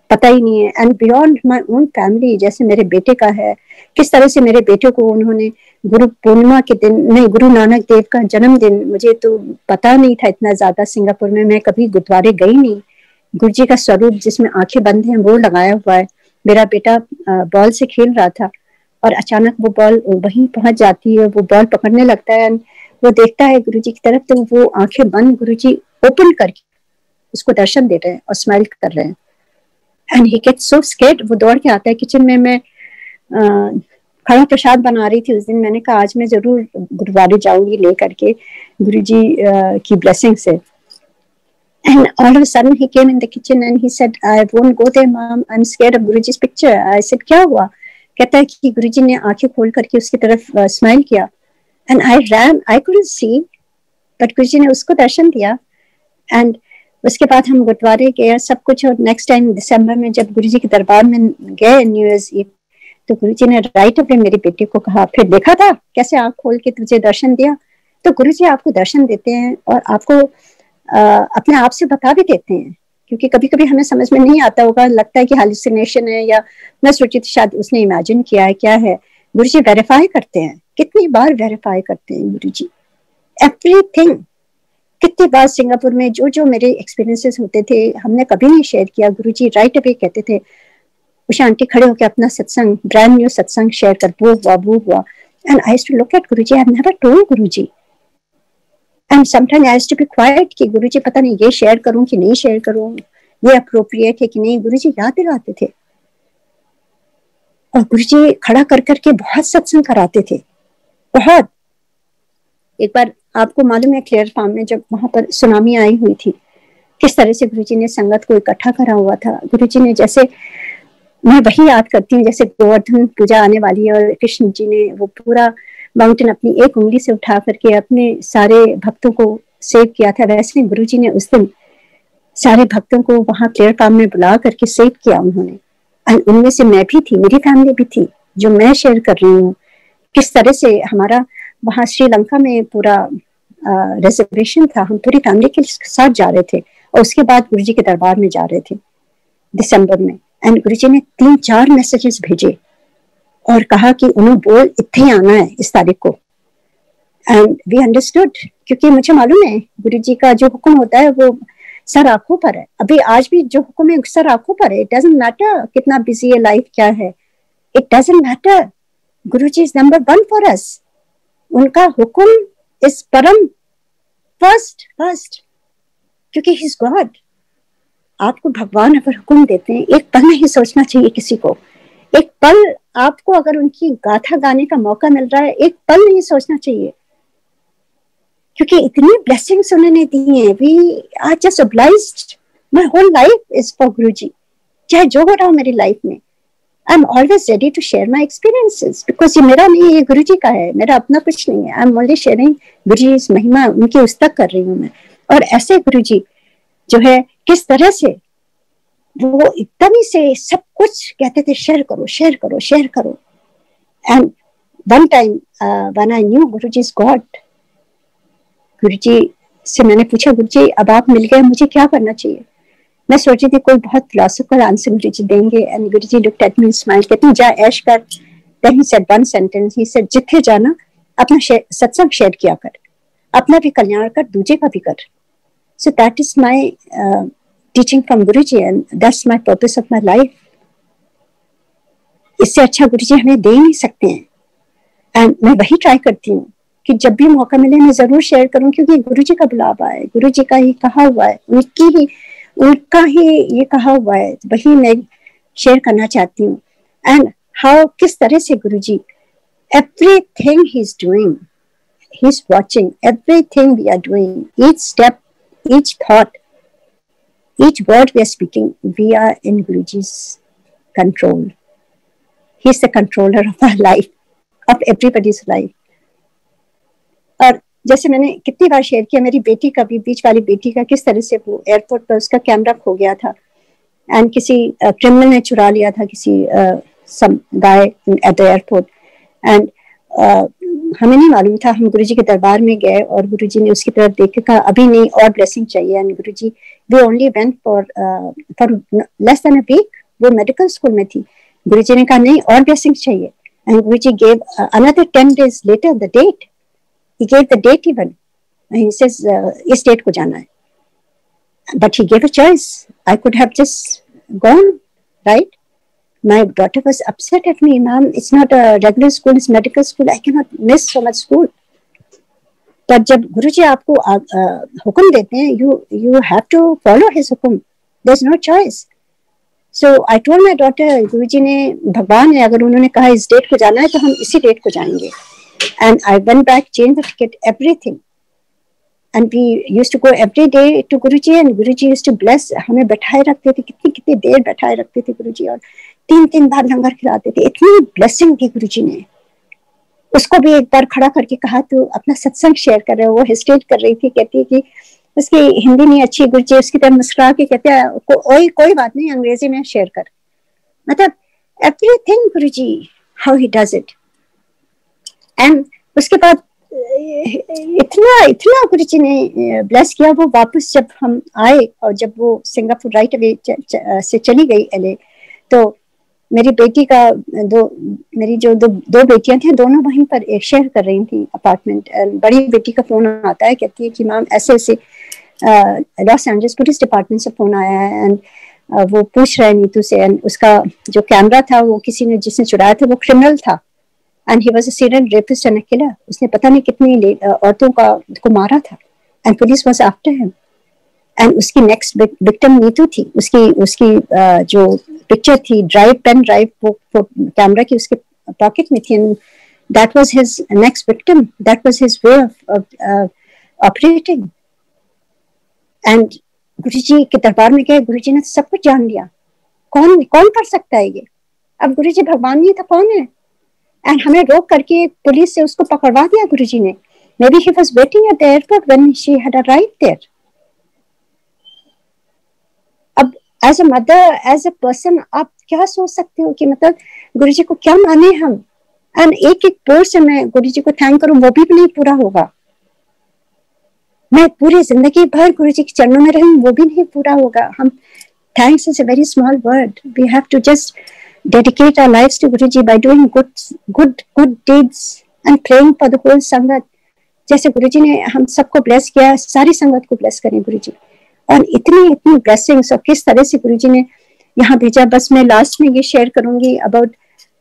पता ही नहीं है। And beyond my own family, जैसे मेरे बेटे का है, किस तरह से मेरे बेटे को उन्होंने गुरु पूर्णिमा के दिन, नहीं गुरु नानक देव का जन्मदिन, मुझे तो पता नहीं था इतना ज्यादा, सिंगापुर में मैं कभी गुरुद्वारे गई नहीं। गुरुजी का स्वरूप जिसमें आंखें बंद हैं वो लगाया हुआ है। मेरा बेटा बॉल से खेल रहा था और अचानक वो बॉल वहीं पहुंच जाती है, वो बॉल पकड़ने लगता है, वो देखता है गुरुजी की तरफ, तो वो आंखें बंद गुरुजी ओपन करके उसको दर्शन दे रहे हैं और स्माइल कर रहे हैं। And he gets so scared, वो दौड़ के आता है किचन में। मैं खड़ा प्रसाद बना रही थी उस दिन, मैंने कहा आज मैं जरूर गुरुद्वारे जाऊंगी ले करके गुरुजी की ब्लेसिंग से। And all of a sudden he came in the kitchen and he said, I won't go there mom, I'm scared of Guruji's picture. I said क्या हुआ? कहता है कि गुरुजी ने आंखें खोल करके उसकी तरफ स्माइल किया। And I ran, I couldn't see, but गुरुजी ने उसको दर्शन दिया। And उसके बाद हम गुरुद्वारे गए सब कुछ, और नेक्स्ट टाइम दिसंबर में जब गुरुजी के दरबार में गए न्यू ईयर्स ईव, तो गुरुजी ने राइट अवे मेरे बेटे को कहा, फिर देखा था कैसे आंख खोल के तुझे दर्शन दिया। तो गुरुजी आपको दर्शन देते हैं और आपको अपने आप से बता भी देते हैं, क्योंकि कभी कभी हमें समझ में नहीं आता होगा, लगता है कि हालुसिनेशन है या मैं सोची थी शायद उसने इमेजिन किया है, क्या है। गुरुजी वेरीफाई करते हैं, कितनी बार वेरीफाई करते हैं गुरुजी एवरीथिंग। कितनी बार सिंगापुर में जो मेरे एक्सपीरियंसेस होते थे हमने कभी नहीं शेयर किया, गुरुजी राइट अवे कहते थे उषा आंटी खड़े होकर अपना सत्संग, ब्रांड न्यू सत्संग शेयर कर, वो हुआ। And I used to look at Guruji, I have never told Guruji, and sometime I used to be quiet कि गुरुजी पता नहीं ये शेयर करूं कि नहीं शेयर करूं, ये अप्रोप्रिएट है कि नहीं। गुरुजी याद दिलाते थे और गुरुजी खड़ा कर करके बहुत सत्संग कराते थे, बहुत। एक बार आपको मालूम है क्लियर फार्म में जब वहां पर सुनामी आई हुई थी, किस तरह से गुरुजी ने संगत को इकट्ठा करा हुआ था। गुरुजी ने जैसे, मैं वही याद करती हूँ जैसे गोवर्धन पूजा आने वाली है और कृष्ण जी ने वो पूरा माउंटेन अपनी एक उंगली से उठा करके अपने सारे भक्तों को सेव किया था, वैसे गुरुजी ने उस दिन सारे भक्तों को वहां क्लियर फार्म में बुला करके सेव किया उन्होंने। उनमें से मैं भी थी, मेरी फैमिली भी थी, जो मैं शेयर कर रही हूँ। किस तरह से हमारा वहां श्रीलंका में पूरा रिजर्वेशन था, हम पूरी फैमिली के साथ जा रहे थे और उसके बाद गुरुजी के दरबार में जा रहे थे दिसंबर में। एंड गुरुजी ने 3-4 मैसेजेस भेजे और कहा कि उन्होंने बोल इतने आना है इस तारीख को। एंड वी अंडरस्टूड, क्योंकि मुझे मालूम है गुरुजी का जो हुक्म होता है वो सर आंखों पर है। अभी आज भी जो हुक्म है सर आंखों पर है। इट डजंट मैटर कितना बिजी है लाइफ क्या है, it doesn't matter, Guruji is number 1 for us. उनका हुक्म इज परम फर्स्ट, क्योंकि ही इज गॉड। आपको भगवान अगर हुक्म देते हैं, एक पल नहीं सोचना चाहिए किसी को, एक पल आपको अगर उनकी गाथा गाने का मौका मिल रहा है, एक पल नहीं सोचना चाहिए, क्योंकि इतनी ब्लेसिंग्स उन्होंने दी हैं. We are just obliged. My whole life is for Guruji. चाहे जो हो रहा हो मेरी लाइफ में, I am always ready to share my experiences, because ये मेरा नहीं, ये गुरुजी का है, मेरा अपना कुछ नहीं है. आई एम ओनली शेयरिंग गुरुजी महिमा, उनकी उस तक कर रही हूँ मैं. और ऐसे गुरुजी जो है किस तरह से वो एकदम ही से सब कुछ कहते थे, शेयर करो शेयर करो शेयर करो. And one time when I knew Guruji is God, Guruji से मैंने पूछा, गुरुजी अब आप मिल गए, मुझे क्या करना चाहिए? मैं सोची थी कोई बहुत फिलोसफिकल आंसर गुरुजी देंगे. And Guruji looked at me, smile, कहते जा ऐश कर. Then he said one sentence, he said जिथे जाना अपना सत्संग शेयर किया कर, अपना भी कल्याण कर, दूजे का भी कर. So that is my teaching from Guruji and that's my purpose of my life. इससे अच्छा गुरुजी हमें दे नहीं सकते हैं. एंड मैं वही ट्राई करती हूँ कि जब भी मौका मिले मैं जरूर शेयर करूं, क्योंकि गुरुजी का बुलावा है, गुरुजी का ही कहा हुआ है, उनका ही ये कहा हुआ है, वही मैं शेयर करना चाहती हूँ. एंड हाउ, किस तरह से गुरुजी everything he's doing, he's watching everything we are doing, each step, each thought, each word we are speaking, we are in Guruji's control. He's the controller of our life, of everybody's life. और जैसे मैंने कितनी बार share किया, मेरी बेटी का भी, बीच वाली बेटी का, किस तरह से वो एयरपोर्ट पर उसका कैमरा खो गया था एंड किसी क्रिमिनल ने चुरा लिया था, किसी some guy at the airport. And हमें नहीं मालूम था. हम गुरुजी के दरबार में गए और गुरुजी ने उसकी तरफ देख के कहा अभी नहीं, और ब्लेसिंग चाहिए. And Guruji, we only went for less than a week. वो मेडिकल स्कूल में थी. गुरुजी ने कहा नहीं, और ब्लेसिंग चाहिए. And Guruji gave another 10 days later the date. He gave the date even. And he says इस डेट को जाना है. But he gave a choice. I could have just gone, right? My daughter was upset at me. Mom, it's not a regular school, it's medical school. I cannot miss so much school. But जब गुरुजी आपको हुक्म देते हैं, you have to follow his हुक्म. There's no choice. So I told my daughter, गुरुजी ने, भगवान है, अगर उन्होंने कहा इस डेट को जाना है तो हम इसी डेट को जाएंगे. And I went back, changed the ticket, everything. And we used to go every day to Guruji, and Guruji used to bless. हमें बैठाए रखते थे, कितनी देर बैठाए रखते थे गुरुजी, और 3 बार लंगर खिलाते थे. इतनी ब्लेसिंग थी गुरुजी ने. उसको भी एक बार खड़ा करके कहा तू अपना सत्संग शेयर कर रहे हो. वो हेजिटेट कर रही थी, कहती है कि उसकी हिंदी नहीं अच्छी. गुरुजी उसकी तरफ मुस्कुरा के कहते हैं कोई बात नहीं, अंग्रेजी में शेयर कर. मतलब everything Guruji, how he does it. And उसके बाद इतना गुरुजी ने ब्लेस किया. वो वापस जब हम आए और जब वो सिंगापुर राइट अवे से चली गई LA, तो मेरी बेटी का मेरी जो दो बेटियां थी, दोनों वहीं पर एक शेयर कर रही थी अपार्टमेंट. बड़ी बेटी का फोन आता है, कहती है कि मैम ऐसे लॉस एंजल्स पुलिस डिपार्टमेंट से फोन आया है एंड वो पूछ रहे हैं नीतू से. एंड उसका जो कैमरा था, वो किसी ने जिसने चुराया था वो क्रिमिनल था. And he was a serial rapist and a killer. उसने पता नहीं कितनी औरतों को मारा था. And police was after him. And उसकी next victim नीतू थी. उसकी जो पिक्चर थी, पेन ड्राइव, वो कैमरा की उसके पॉकेट में थी. And that was his next victim. That was his way of operating. And गुरुजी के दरबार में गए. गुरुजी ने सब कुछ जान लिया. कौन कर सकता है ये? अब गुरुजी भगवान नहीं था, कौन है? एंड हमें रोक करके पुलिस से उसको पकड़वा दिया गुरुजी ने. Maybe he was waiting at the airport when she had arrived there. अब as a mother, as a person, आप क्या सोच सकते हो कि मतलब गुरुजी को क्या माने हम. एंड एक वर्ड से मैं गुरुजी को थैंक करूं, वो भी नहीं पूरा होगा. मैं पूरी जिंदगी भर गुरुजी के चरणों में रहूं, वो भी नहीं पूरा होगा. हम thanks is a very small word. We have to just dedicate our lives to Guruji by doing good deeds and praying for the whole संगत. जैसे गुरुजी ने हम सबको ब्लेस किया, सारी संगत को ब्लेस करें गुरुजी. और इतनी ब्लेसिंग्स, और किस तरह से गुरुजी ने यहाँ भेजा. बस मैं लास्ट में ये शेयर करूंगी अबाउट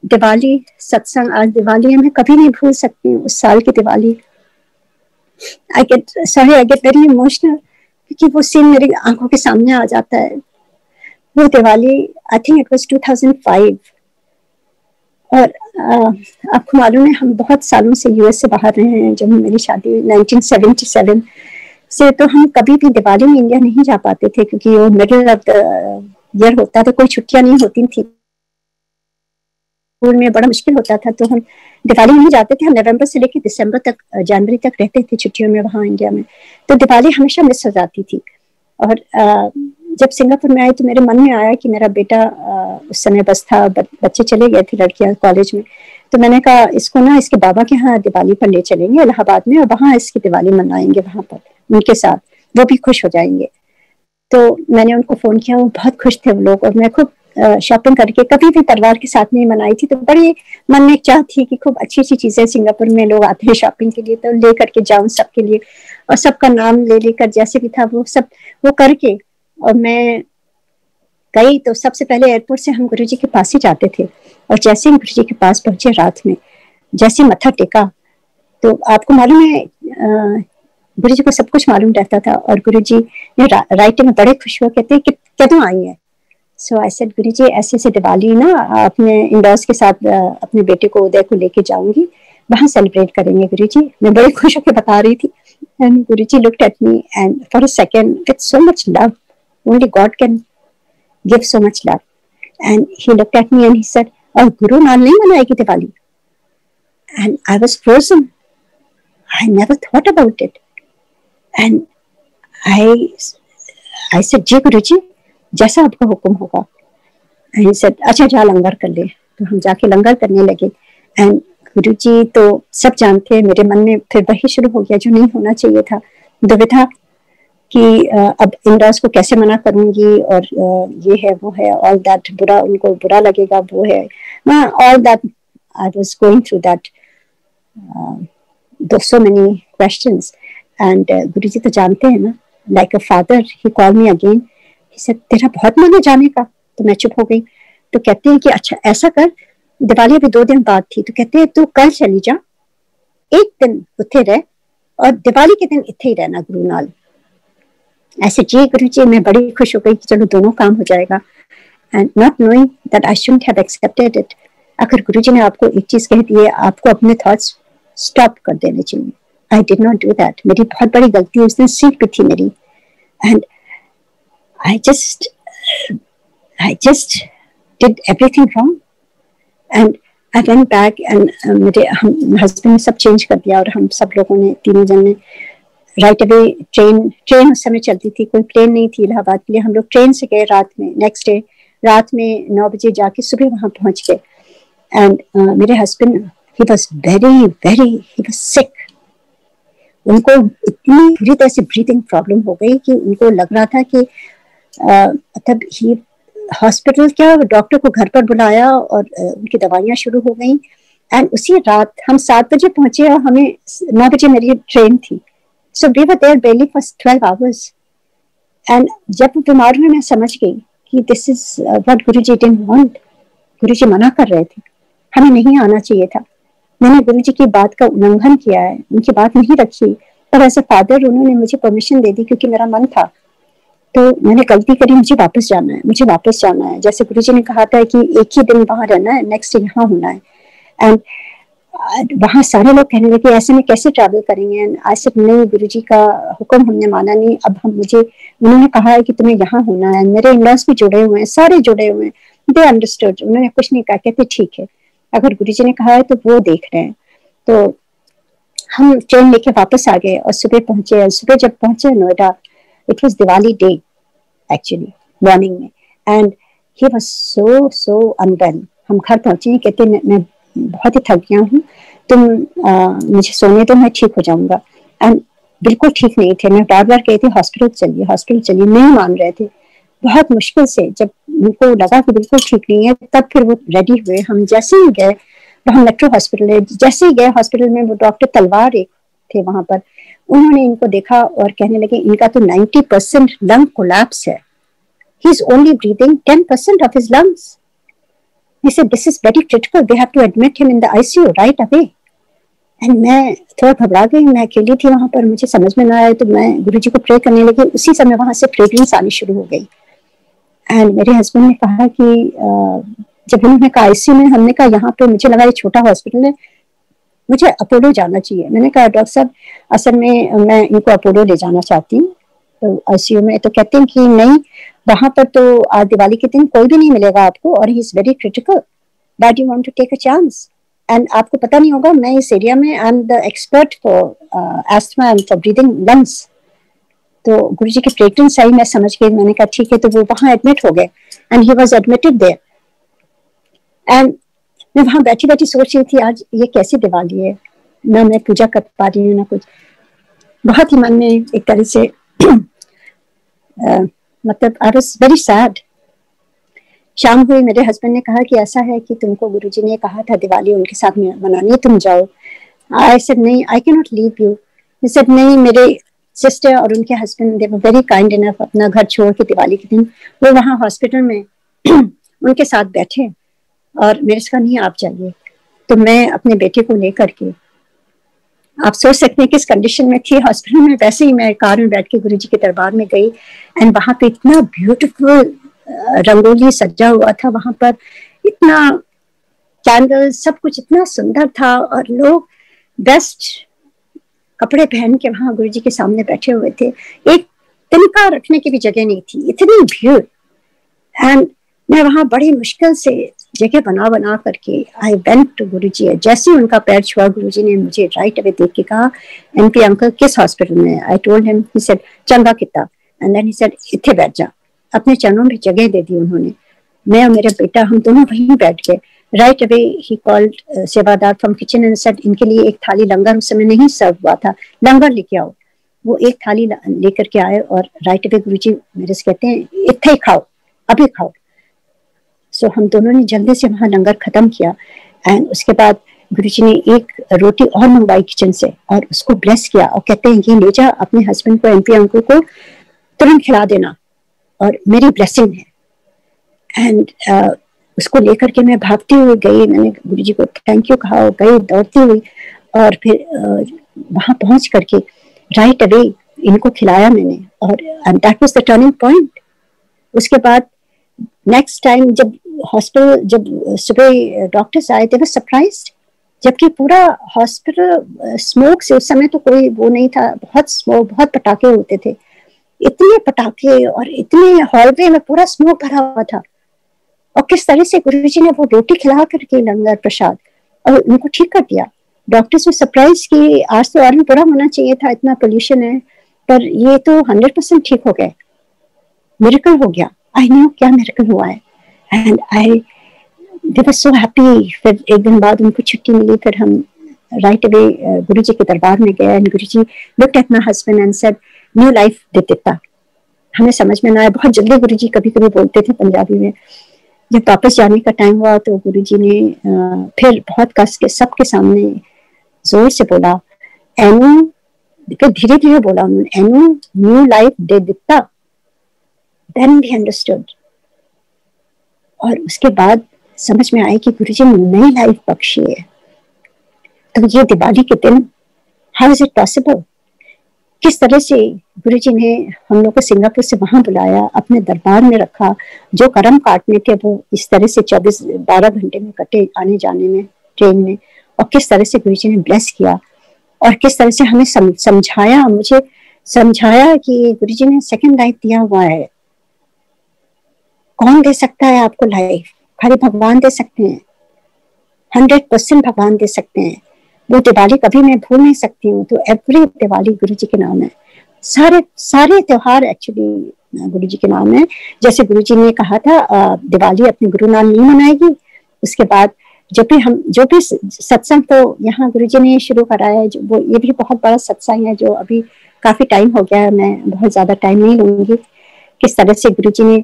दिवाली सत्संग. आज दिवाली है, मैं कभी नहीं भूल सकती हूँ उस साल की Diwali. I get very emotional, क्योंकि वो सीन मेरी आंखों के सामने आ जाता है. वो Diwali, I think it was 2005. और आपको मालूम है हम बहुत सालों से यूएस से बाहर रहे हैं। जब मेरी शादी 1977 से, तो हम कभी भी दिवाली में इंडिया नहीं जा पाते थे क्योंकि वो मिडिल ऑफ द ईयर होता था, कोई छुट्टियां नहीं होती थी स्कूल में, बड़ा मुश्किल होता था। तो हम दिवाली नहीं जाते थे। हम नवंबर से लेकर दिसंबर तक, जनवरी तक रहते थे छुट्टियों में वहाँ इंडिया में। तो दिवाली हमेशा मिस हो जाती थी। और जब सिंगापुर में आई तो मेरे मन में आया कि मेरा बेटा उस समय बस था, बच्चे चले गए थे लड़कियां कॉलेज में, तो मैंने कहा इसको ना इसके बाबा के यहाँ दिवाली पर ले चलेंगे इलाहाबाद में, और वहाँ इसकी दिवाली मनाएंगे वहाँ पर उनके साथ, वो भी खुश हो जाएंगे। तो मैंने उनको फोन किया, वो बहुत खुश थे वो लोग, और मैं खूब शॉपिंग करके, कभी भी परिवार के साथ नहीं मनाई थी, तो बड़ी मन में एक चाह थी कि खूब अच्छी अच्छी चीजें, सिंगापुर में लोग आते हैं शॉपिंग के लिए, तो ले करके जाऊं सबके लिए, और सबका नाम ले लेकर जैसे भी था वो सब वो करके, और मैं गई। तो सबसे पहले एयरपोर्ट से हम गुरुजी के पास ही जाते थे, और जैसे ही गुरुजी के पास पहुंचे रात में, जैसे मत्था टेका, तो आपको मालूम है गुरुजी को सब कुछ मालूम रहता था, और गुरुजी ने राइट में बड़े खुश हुए, कहते कि कदों आई है। सो आई सेड गुरुजी ऐसे ऐसे दिवाली ना अपने इंडॉर्स के साथ अपने बेटे को उदय को लेके जाऊंगी, वहां सेलिब्रेट करेंगे गुरुजी। मैं बड़े खुश होकर बता रही थी, and Guruji looked at me and for a second with so much love, only God can give so much love, and he looked at me and he said, और गुरु नाम नहीं मनाएगी Diwali? And I was frozen, I never thought about it, and I said जी गुरुजी जैसा आपका हुक्म होगा। एंड ही सेड अच्छा जा लंगर कर ले। तो हम जाके लंगर करने लगे, एंड गुरुजी तो सब जानते हैं। मेरे मन में फिर वही शुरू हो गया जो नहीं होना चाहिए था, दुविधा कि अब इंडॉर्स को कैसे मना करूंगी, और ये है वो है, ऑल दैट, बुरा उनको बुरा लगेगा वो है, all that I was going through that, so many questions, and गुरुजी तो जानते हैं ना, like a father he called me again, he said तेरा बहुत मन है जाने का। तो मैं चुप हो गई। तो कहते हैं कि अच्छा ऐसा कर, दिवाली अभी 2 दिन बाद थी, तो कहते हैं तू कल चली जा, एक दिन उत्थे रह, और दिवाली के दिन इत्थे ही रहना गुरु नाल। ऐसे जी गुरुजी, मैं बड़ी खुश हो गई कि चलो दोनों काम हो जाएगा, and not knowing that I shouldn't have accepted it. अगर गुरुजी ने आपको एक चीज कह दी है, आपको अपने थॉट्स स्टॉप कर देने चाहिए। I did not do that, मेरी बहुत बड़ी गलती उस दिन सीख भी थी मेरी, and I just did everything wrong, and I went back, and मेरे हस्बैंड ने सब चेंज कर दिया, और हम सब लोगों ने, तीनों जन ने राइट अवे ट्रेन उस समय चलती थी, कोई प्लेन नहीं थी इलाहाबाद के लिए, हम लोग ट्रेन से गए रात में, नेक्स्ट डे रात में 9 बजे जाके सुबह वहां पहुंच गए। एंड मेरे हस्बैंड he was sick, उनको इतनी बुरी तरह से ब्रीथिंग प्रॉब्लम हो गई कि उनको लग रहा था कि तब ही हॉस्पिटल, क्या डॉक्टर को घर पर बुलाया, और उनकी दवाइयां शुरू हो गई। एंड उसी रात हम 7 बजे पहुंचे, और हमें 9 बजे मेरी ट्रेन थी। So we were there barely for 12 hours, and जब वो बीमार हुए मैं समझ गई कि this is what Guruji didn't want. Guruji मना कर रहे थे, हमें नहीं आना चाहिए था। मैंने गुरुजी की बात का उल्लंघन किया है, उनकी बात नहीं रखी, पर एज ए फादर उन्होंने मुझे परमिशन दे दी क्योंकि मेरा मन था। तो मैंने गलती करी, मुझे वापस जाना है, जैसे गुरुजी ने कहा था कि एक ही दिन वहां रहना है, नेक्स्ट डे यहाँ होना है। एंड वहां सारे लोग कहने लगे ऐसे में कैसे ट्रैवल करेंगे, एंड आई सेड नहीं, गुरुजी का हुक्म हमने माना नहीं, अब हम उन्होंने कहा है कि तुम्हें यहाँ होना है। मेरे इन-लॉज भी जुड़े हुए हैं, सारे जुड़े हुए हैं, दे अंडरस्टूड, उन्होंने कुछ नहीं कहा, कहते ठीक है, अगर गुरुजी ने कहा है तो वो देख रहे हैं। तो हम ट्रेन लेके वापस आ गए, और सुबह जब पहुंचे Noida, it was Diwali day actually, morning में, and he was so unwell. हम घर पहुंचे, कहते मैं बहुत ही थक गया हूँ, तुम मुझे सोने दो, मैं ठीक हो जाऊंगा। एंड बिल्कुल ठीक नहीं थे, मैं बार बार कहती हॉस्पिटल चलिए, नहीं मान रहे थे। बहुत मुश्किल से जब उनको लगा कि बिल्कुल ठीक नहीं है, तब फिर वो रेडी हुए। हम जैसे ही गए, वहाँ मेट्रो हॉस्पिटल है, जैसे ही गए हॉस्पिटल में, वो डॉक्टर तलवार एक थे वहां पर, उन्होंने इनको देखा और कहने लगे इनका तो 90% लंग कोलैप्स है, he is only breathing 10% of his lungs. He said, this is very critical. We have to admit him in the ICU right away. And मैं थोड़ा घबरा गई, मैं अकेली थी वहां पर, मुझे समझ में ना आया, तो मैं गुरुजी को प्रे करने लगी। उसी समय वहां से फ्रेग्रेंस आनी शुरू हो गई, एंड मेरे हस्बैंड ने कहा कि जब उन्होंने कहा आईसीयू में, हमने कहा यहाँ पे, मुझे लगा ये छोटा हॉस्पिटल है, मुझे अपोलो जाना चाहिए। मैंने कहा डॉक्टर साहब असल में मैं इनको अपोलो ले जाना चाहती हूँ तो आईसीयू में। तो कहते हैं कि नहीं, वहां पर तो आज दिवाली के दिन कोई भी नहीं मिलेगा आपको, और he is very critical, but you want to take a chance. And आपको पता नहीं होगा, मैं इस एरिया में I am the expert for asthma and for breathing lungs. तो गुरुजी की प्रेफरेंस आई, मैं समझ गई। मैंने कहा ठीक है, तो वो वहां एडमिट हो गए and he was admitted there. And मैं वहां बैठी बैठी सोच रही थी आज ये कैसी दिवाली है, ना मैं पूजा कर पा रही हूँ ना कुछ। बहुत ही मन में एक तरह से मतलब आई वाज वेरी सैड। शाम हुई, मेरे हस्बैंड ने कहा कि ऐसा है कि तुमको गुरुजी ने कहा था दिवाली उनके साथ मनानी, तुम जाओ। आई सेड नहीं, I can not leave you. He said नहीं, मेरे सिस्टर और उनके husband they were very kind enough, अपना घर छोड़ के दिवाली के दिन वो वहां हॉस्पिटल में उनके साथ बैठे और मेरे से कहा नहीं आप जाइए। तो मैं अपने बेटे को लेकर के, आप सोच सकते हैं किस कंडीशन में थी हॉस्पिटल में, वैसे ही मैं कार में बैठ के गुरुजी के दरबार में गई। एंड वहां पे इतना ब्यूटीफुल रंगोली सजा हुआ था, वहां पर इतना कैंडल, सब कुछ इतना सुंदर था, और लोग बेस्ट कपड़े पहन के वहां गुरुजी के सामने बैठे हुए थे। एक तिनका रखने की भी जगह नहीं थी, इतनी भीड़। एंड मैं वहां बड़ी मुश्किल से जगह बना बना करके आई वेंट टू गुरुजी। जैसे ही उनका पैर छुआ, गुरुजी ने मुझे राइट अवे देख के कहा, एमपी अंकल किस हॉस्पिटल में? I told him, he said चंगा किता, एंड देन ही सेड इथे बैठ जा। अपने चरणों में जगह दे दी उन्होंने। मैं और मेरा बेटा हम दोनों वहीं बैठ गए। राइट अवे ही कॉल्ड सेवादार फ्रॉम किचन एंड सेड इनके लिए एक थाली लंगर उस समय नहीं सर्व हुआ था, लंगर लेके आओ। वो एक थाली लेकर के आए और राइट अवे गुरुजी मेरे से कहते हैं इथे ही खाओ, अभी खाओ। सो हम दोनों ने जल्दी से वहां लंगर खत्म किया। एंड उसके बाद गुरुजी ने एक रोटी और मंगवाई किचन से और उसको ब्लेस किया और कहते हैं ये ले जा अपने हस्बैंड को, एमपी अंकल को तुरंत खिला देना और मेरी ब्लेसिंग है। एंड उसको लेकर के मैं भागती हुई गई, मैंने गुरुजी को थैंक यू कहा, गई दौड़ती हुई, और फिर वहां पहुंच करके राइट अवे इनको खिलाया मैंने, और that was the turning point. उसके बाद नेक्स्ट टाइम जब हॉस्पिटल, जब सुबह डॉक्टर्स आए, थे वो सरप्राइज्ड, जबकि पूरा हॉस्पिटल स्मोक से, उस समय तो कोई वो नहीं था, बहुत स्मोक, बहुत पटाखे होते थे, इतने पटाखे, और इतने हॉलवे में पूरा स्मोक भरा हुआ था। और किस तरह से गुरुजी ने वो रोटी खिला करके लंगर प्रसाद और उनको ठीक कर दिया। डॉक्टर्स ने सरप्राइज की, आज तो और भी बुरा होना चाहिए था, इतना पोल्यूशन है, पर ये तो 100% ठीक हो गए, मिरेकल हो गया। आई नो क्या मिरेकल हुआ है। And they were so happy. फिर एक दिन बाद उनको छुट्टी मिली, फिर हम राइट अवे गुरुजी के दरबार में गए and Guruji looked at my husband and said new life दे देता। हमें समझ में ना आया, बहुत जल्दी गुरुजी कभी कभी बोलते थे पंजाबी में। जब वापस जाने का टाइम हुआ तो गुरुजी ने फिर बहुत कस के सबके सामने जोर से बोला एनू, फिर धीरे धीरे बोला उन्होंने एनू न्यू लाइफ दे दिता। देन वी अंडरस्टूड, और उसके बाद समझ में आया कि गुरुजी ने नई लाइफ बख्शी है। तो ये दिवाली के दिन हाउ इज इट पॉसिबल, किस तरह से गुरुजी ने हम लोग को सिंगापुर से वहां बुलाया, अपने दरबार में रखा, जो कर्म काटने थे वो इस तरह से 12 घंटे में कटे आने जाने में ट्रेन में, और किस तरह से गुरुजी ने ब्लेस किया, और किस तरह से हमें समझाया, मुझे समझाया कि गुरुजी ने सेकंड लाइफ दिया हुआ है। कौन दे सकता है आपको लाइफ? खाली भगवान दे सकते हैं, 100% भगवान दे सकते हैं। वो दिवाली कभी मैं भूल नहीं सकती हूँ। तो एवरी दिवाली गुरुजी के नाम है, सारे त्योहार एक्चुअली गुरुजी के नाम है। जैसे गुरुजी ने कहा था दिवाली अपने गुरु नाम नहीं मनाएगी। उसके बाद जो भी सत्संग तो यहाँ गुरुजी ने शुरू कराया है, वो ये भी बहुत बड़ा सत्संग है जो अभी काफी टाइम हो गया है, मैं बहुत ज्यादा टाइम नहीं लूंगी। किस तरह से गुरुजी ने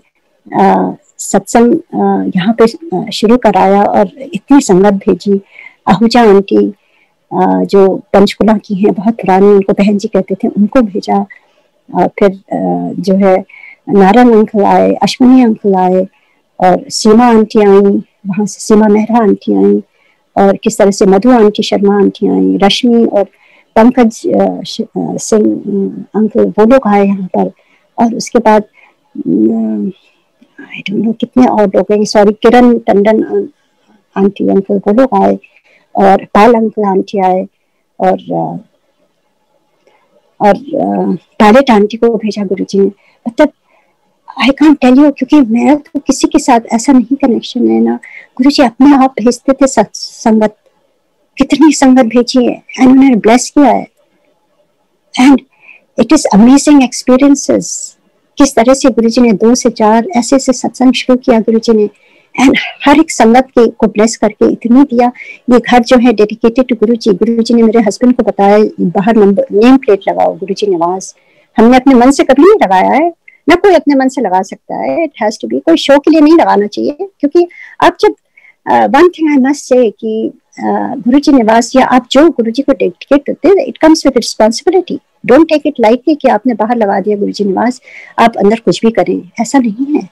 सत्संग यहाँ पे शुरू कराया और इतनी संगत भेजी। आहूजा आंटी जो पंचकुला की हैं, बहुत पुरानी, उनको बहन जी कहते थे, उनको भेजा। फिर जो है नारायण अंकल आए, अश्विनी अंकल आए, और सीमा आंटी आई, वहां से सीमा मेहरा आंटी आई, और किस तरह से मधु आंटी शर्मा आंटी आई, रश्मि और पंकज सिंह अंकल, वो लोग आए यहाँ पर। और उसके बाद आई डोंट नो कितने और लोग हैं, सॉरी, किरण टंडन आंटी अंकल वो लोग आए, और पाल अंकल आंटी आए, और पायलट आंटी को भेजा गुरुजी ने। मतलब आई कांट टेल यू, क्योंकि मेरा तो किसी के साथ ऐसा नहीं कनेक्शन है ना, गुरुजी अपने आप भेजते थे संगत, कितनी संगत भेजी है एंड उन्होंने ब्लेस किया है, and it is amazing experiences. किस तरह से गुरुजी ने 2 से 4 ऐसे सत्संग शुरू किया गुरुजी ने, एंड हर एक संगत के को ब्लेस करके इतनी दिया। ये घर जो है डेडिकेटेड टू गुरुजी। गुरुजी ने मेरे हस्बैंड को बताया बाहर नंबर नेम प्लेट लगाओ गुरुजी निवास। हमने अपने मन से कभी नहीं लगाया है, ना कोई अपने मन से लगा सकता है, इट हैज टू बी, कोई शो के लिए नहीं लगाना चाहिए। क्योंकि आप जब one thing I must say कि गुरुजी निवास या आप जो गुरुजी को डेडिकेट करते हैं, it comes with responsibility. Don't take it lightly कि आपने बाहर लगा दिया गुरुजी निवास, आप अंदर कुछ भी करें, ऐसा नहीं है।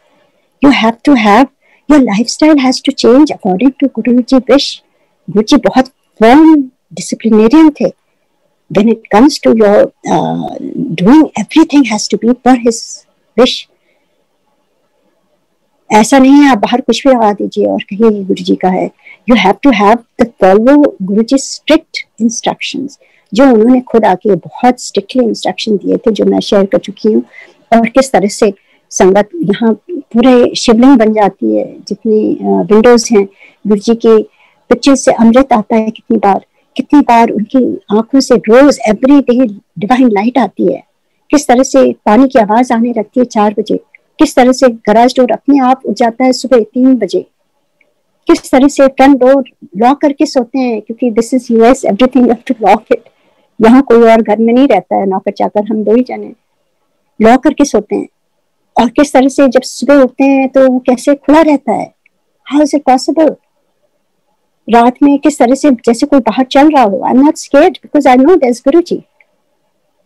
You have to have, your lifestyle has to change according to Guruji wish. Guruji बहुत फर्म डिसिप्लिनेरियन थे। When it comes to your doing, everything has to be per his wish. ऐसा नहीं है आप बाहर कुछ भी लगा दीजिए और कहिए ये गुरुजी का है। You have to have the follow Guruji strict instructions, जो उन्होंने खुद आके बहुत स्ट्रिक्टली इंस्ट्रक्शन दिए थे, जो मैं शेयर कर चुकी हूँ। और किस तरह से संगत यहाँ पूरे शिवलिंग बन जाती है, जितनी विंडोज हैं गुरुजी के पिक्चर से अमृत आता है, कितनी बार उनकी आंखों से रोज एवरी डे डिवाइन लाइट आती है। किस तरह से पानी की आवाज आने लगती है 4 बजे, किस तरह से गराज डोर अपने आप उठ जाता है सुबह 3 बजे, किस तरह से फ्रंट डोर लॉक करके सोते हैं, क्योंकि this is US, everything you have to lock it. यहाँ कोई और घर में नहीं रहता है, नौकर चाकर हम 2 ही जने लॉक करके सोते हैं। और किस तरह से जब सुबह उठते हैं तो वो कैसे खुला रहता है, हाउ इज इट पॉसिबल। रात में किस तरह से जैसे कोई बाहर चल रहा हो, I am not scared because I know there is Guruji.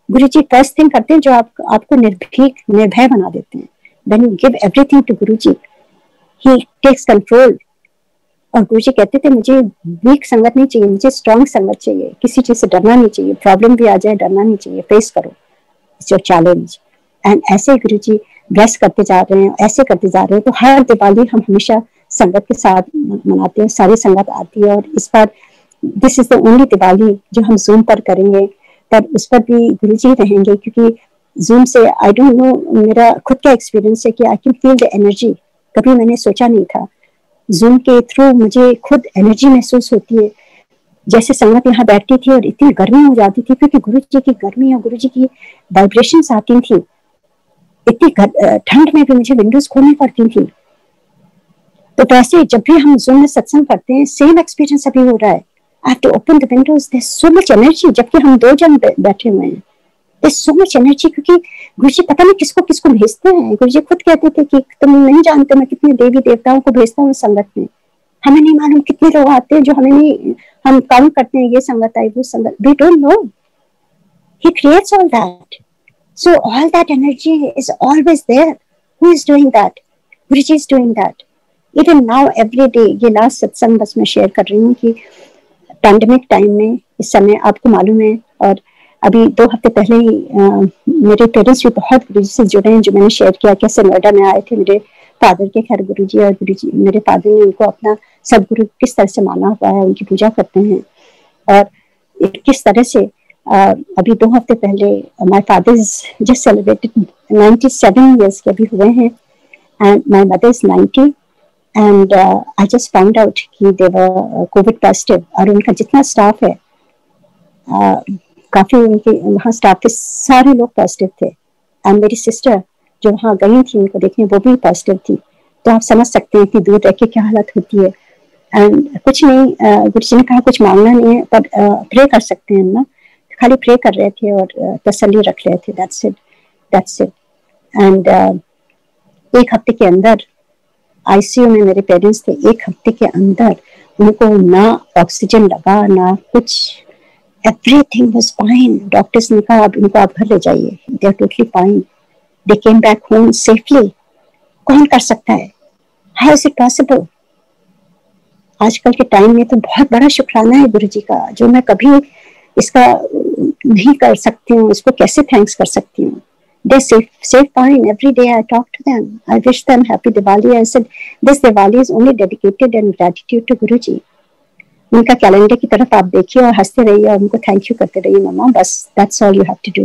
Guruji first thing करते हैं जो आपको निर्भीक निर्भय बना देते हैं। When you give everything to Guruji, he takes control। और गुरुजी कहते थे मुझे वीक संगत नहीं चाहिए, मुझे स्ट्रॉन्ग संगत चाहिए, किसी चीज से डरना नहीं चाहिए, प्रॉब्लम भी आ जाए डरना नहीं चाहिए, फेस करो, इट्स योर चैलेंज। एंड ऐसे गुरुजी ब्लेस करते जा रहे हैं, ऐसे करते जा रहे हैं। तो हर दिवाली हम हमेशा संगत के साथ मनाते हैं, सारी संगत आती है। और इस बार this is the only Diwali जो हम जूम पर करेंगे, पर उस पर भी गुरुजी रहेंगे, क्योंकि जूम से आई डोंट नो, मेरा खुद का एक्सपीरियंस है कि I can feel the energy. कभी मैंने सोचा नहीं था, जूम के थ्रू मुझे खुद एनर्जी महसूस होती है। जैसे संगत यहाँ बैठती थी और इतनी गर्मी हो जाती थी, क्योंकि गुरुजी की गर्मी और गुरुजी की वाइब्रेशंस आती थी। इतनी ठंड में भी मुझे विंडोज खोलनी पड़ती थी। तो वैसे जब भी हम जूम में सत्संग करते हैं, सेम एक्सपीरियंस अभी हो रहा है। I have to open the windows, there is so much energy, जबकि हम 2 जन बैठे हुए हैं। There is so much energy, क्योंकि गुरुजी पता नहीं किसको किसको भेजते हैं। गुरुजी खुद कहते थे कि तुम नहीं जानते मैं कितने देवी देवताओं को भेजता हूँ संगत में, हमें नहीं मालूम कितने लोग आते हैं जो हमें नहीं, हम काउंट करते हैं ये संगत आई वो संगत, we don't know. He creates all that, so all that energy is always there. Who is doing that? Guruji is doing that. Even now every day, ये लास्ट सत्संग बस मैं शेयर कर रही हूँ कि पैंडेमिक टाइम में इस समय आपको मालूम है, और अभी 2 हफ्ते पहले ही मेरे पेरेंट्स भी बहुत गुरुजी से जुड़े हैं, जो मैंने शेयर किया कैसे नोएडा में आए थे मेरे फादर के घर गुरुजी, और गुरुजी मेरे फादर ने उनको अपना सदगुरु किस तरह से माना हुआ है, उनकी पूजा करते हैं। और किस तरह से अभी 2 हफ्ते पहले my father just celebrated 97 years के अभी हुए हैं, and my mother is 90, and I just found out कि दे वर कोविड पॉजिटिव। और उनका जितना स्टाफ है, काफी उनके वहाँ स्टाफ के सारे लोग पॉजिटिव थे, एंड मेरी सिस्टर जो वहाँ गई थी उनको देखने, वो भी पॉजिटिव थी। तो आप समझ सकते हैं कि दूर रह के क्या हालत होती है। एंड कुछ नहीं, गुरुजी ने कहा कुछ मांगना नहीं है, पर प्रे कर सकते हैं ना, खाली प्रे कर रहे थे और तसल्ली रख रहे थे, दैट्स इट। एंड 1 हफ्ते के अंदर आईसीयू में मेरे पेरेंट्स थे। 1 हफ्ते के अंदर उनको ना ऑक्सीजन लगा ना कुछ, एवरीथिंग वाज फाइन। डॉक्टर्स ने कहा अब इनको आप घर ले जाइए, they are totally fine, they came back home safely. कौन कर सकता है? How is it possible? आजकल के टाइम में तो बहुत बड़ा शुक्राना है गुरुजी का, जो मैं कभी इसका नहीं कर सकती हूँ, इसको कैसे थैंक्स कर सकती हूँ। They're safe fine. Every day I talk to them. I wish them happy Diwali. I said, this Diwali is only dedicated in gratitude to Guruji. उनका कैलेंडर की तरफ आप देखिए और हंसते रहिए और उनको थैंक यू करते रहिए मम्मा, बस that's all you have to do.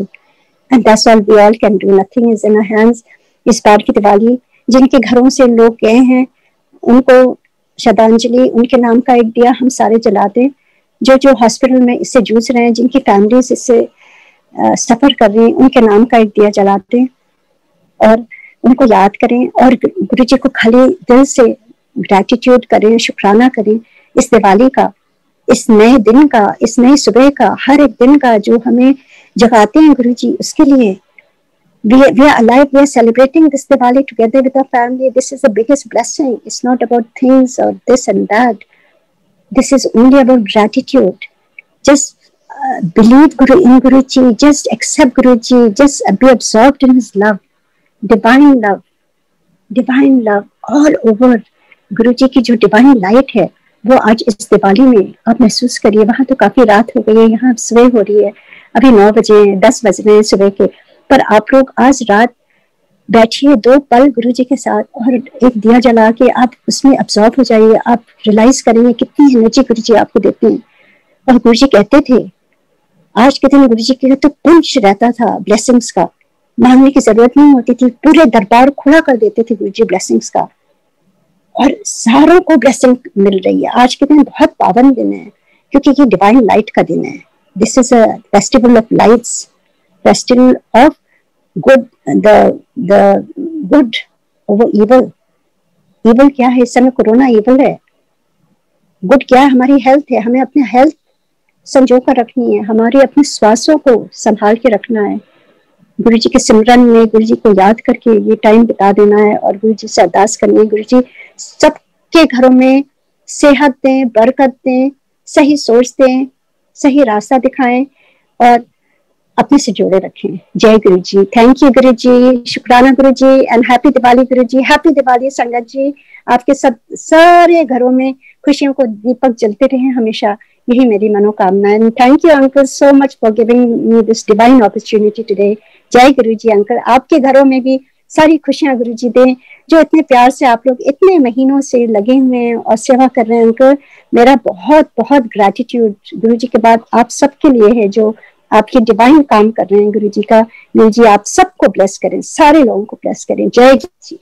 And that's all we all can do. Nothing is in our hands. इस बार की दिवाली जिनके घरों से लोग गए हैं उनको श्रद्धांजलि, उनके नाम का एक दिया हम सारे जला दें। जो हॉस्पिटल में इससे जूझ रहे हैं, जिनकी फैमिलीज इससे सफर कर रही हैं, उनके नाम का एक दिया जलाते और उनको याद करें और गुरु जी को खाली दिल से ग्रैटिट्यूड करें, शुक्राना करें इस दिवाली का, इस नए दिन का, इस नई सुबह का, हर एक दिन का जो हमें जगाते हैं गुरु जी, उसके लिए we are alive, we are celebrating this Diwali together with our family. This is the biggest blessing. It's not about things or this and that. This is only about gratitude. Just believe in Guruji, just accept Guruji, just be absorbed in his love, divine love all over. Guruji की जो divine light है वो आज इस दिवाली में आप महसूस करिए। वहां तो काफी रात हो गई है, यहाँ सुबह हो रही है, अभी 9 बजे 10 बज रहे हैं सुबह के, पर आप लोग आज रात बैठिए 2 पल गुरुजी के साथ और एक दिया जला के आप उसमें अब्सॉर्ब हो जाइए। आप रियलाइज करेंगे कितनी एनर्जी गुरुजी आपको देते हैं। और गुरुजी कहते थे आज के दिन गुरुजी के तो पुंज रहता था ब्लेसिंग्स का, मांगने की जरूरत नहीं होती थी, पूरे दरबार खुला कर देते थे गुरुजी ब्लेसिंग्स का और सारों को ब्लेसिंग मिल रही है। आज के दिन बहुत पावन दिन है क्योंकि ये डिवाइन लाइट का दिन है। This is a festival of lights, festival of good, the good over evil. Evil क्या है इस समय? कोरोना इवल है। गुड क्या है? हमारी हेल्थ है। हमें अपनी हेल्थ संजो कर रखनी है, हमारे अपने श्वासों को संभाल के रखना है। गुरु जी के सिमरन में गुरु जी को याद करके ये टाइम बिता देना है और गुरु जी से अरदास करनी है, गुरु जी सबके घरों में सेहत दें, बरकत दें, सही सोच दें, सही रास्ता दिखाएं और अपने से जोड़े रखें। जय गुरु जी। थैंक यू गुरु जी, शुक्राना गुरु जी and happy Diwali Guru ji. Happy Diwali संगत जी। आपके सब सारे घरों में खुशियों को दीपक जलते रहे हमेशा, यही मेरी मनोकामना है। Thank you uncle so much for giving me this divine opportunity today. जय गुरु जी। अंकल आपके घरों में भी सारी खुशियां गुरु जी दें, जो इतने प्यार से आप लोग इतने महीनों से लगे हुए हैं और सेवा कर रहे हैं। अंकल मेरा बहुत बहुत ग्रैटिट्यूड गुरु जी के बाद आप सबके लिए है जो आपके डिवाइन काम कर रहे हैं गुरु जी का। गुरु जी आप सबको ब्लेस करें, सारे लोगों को ब्लेस करें। जय जी।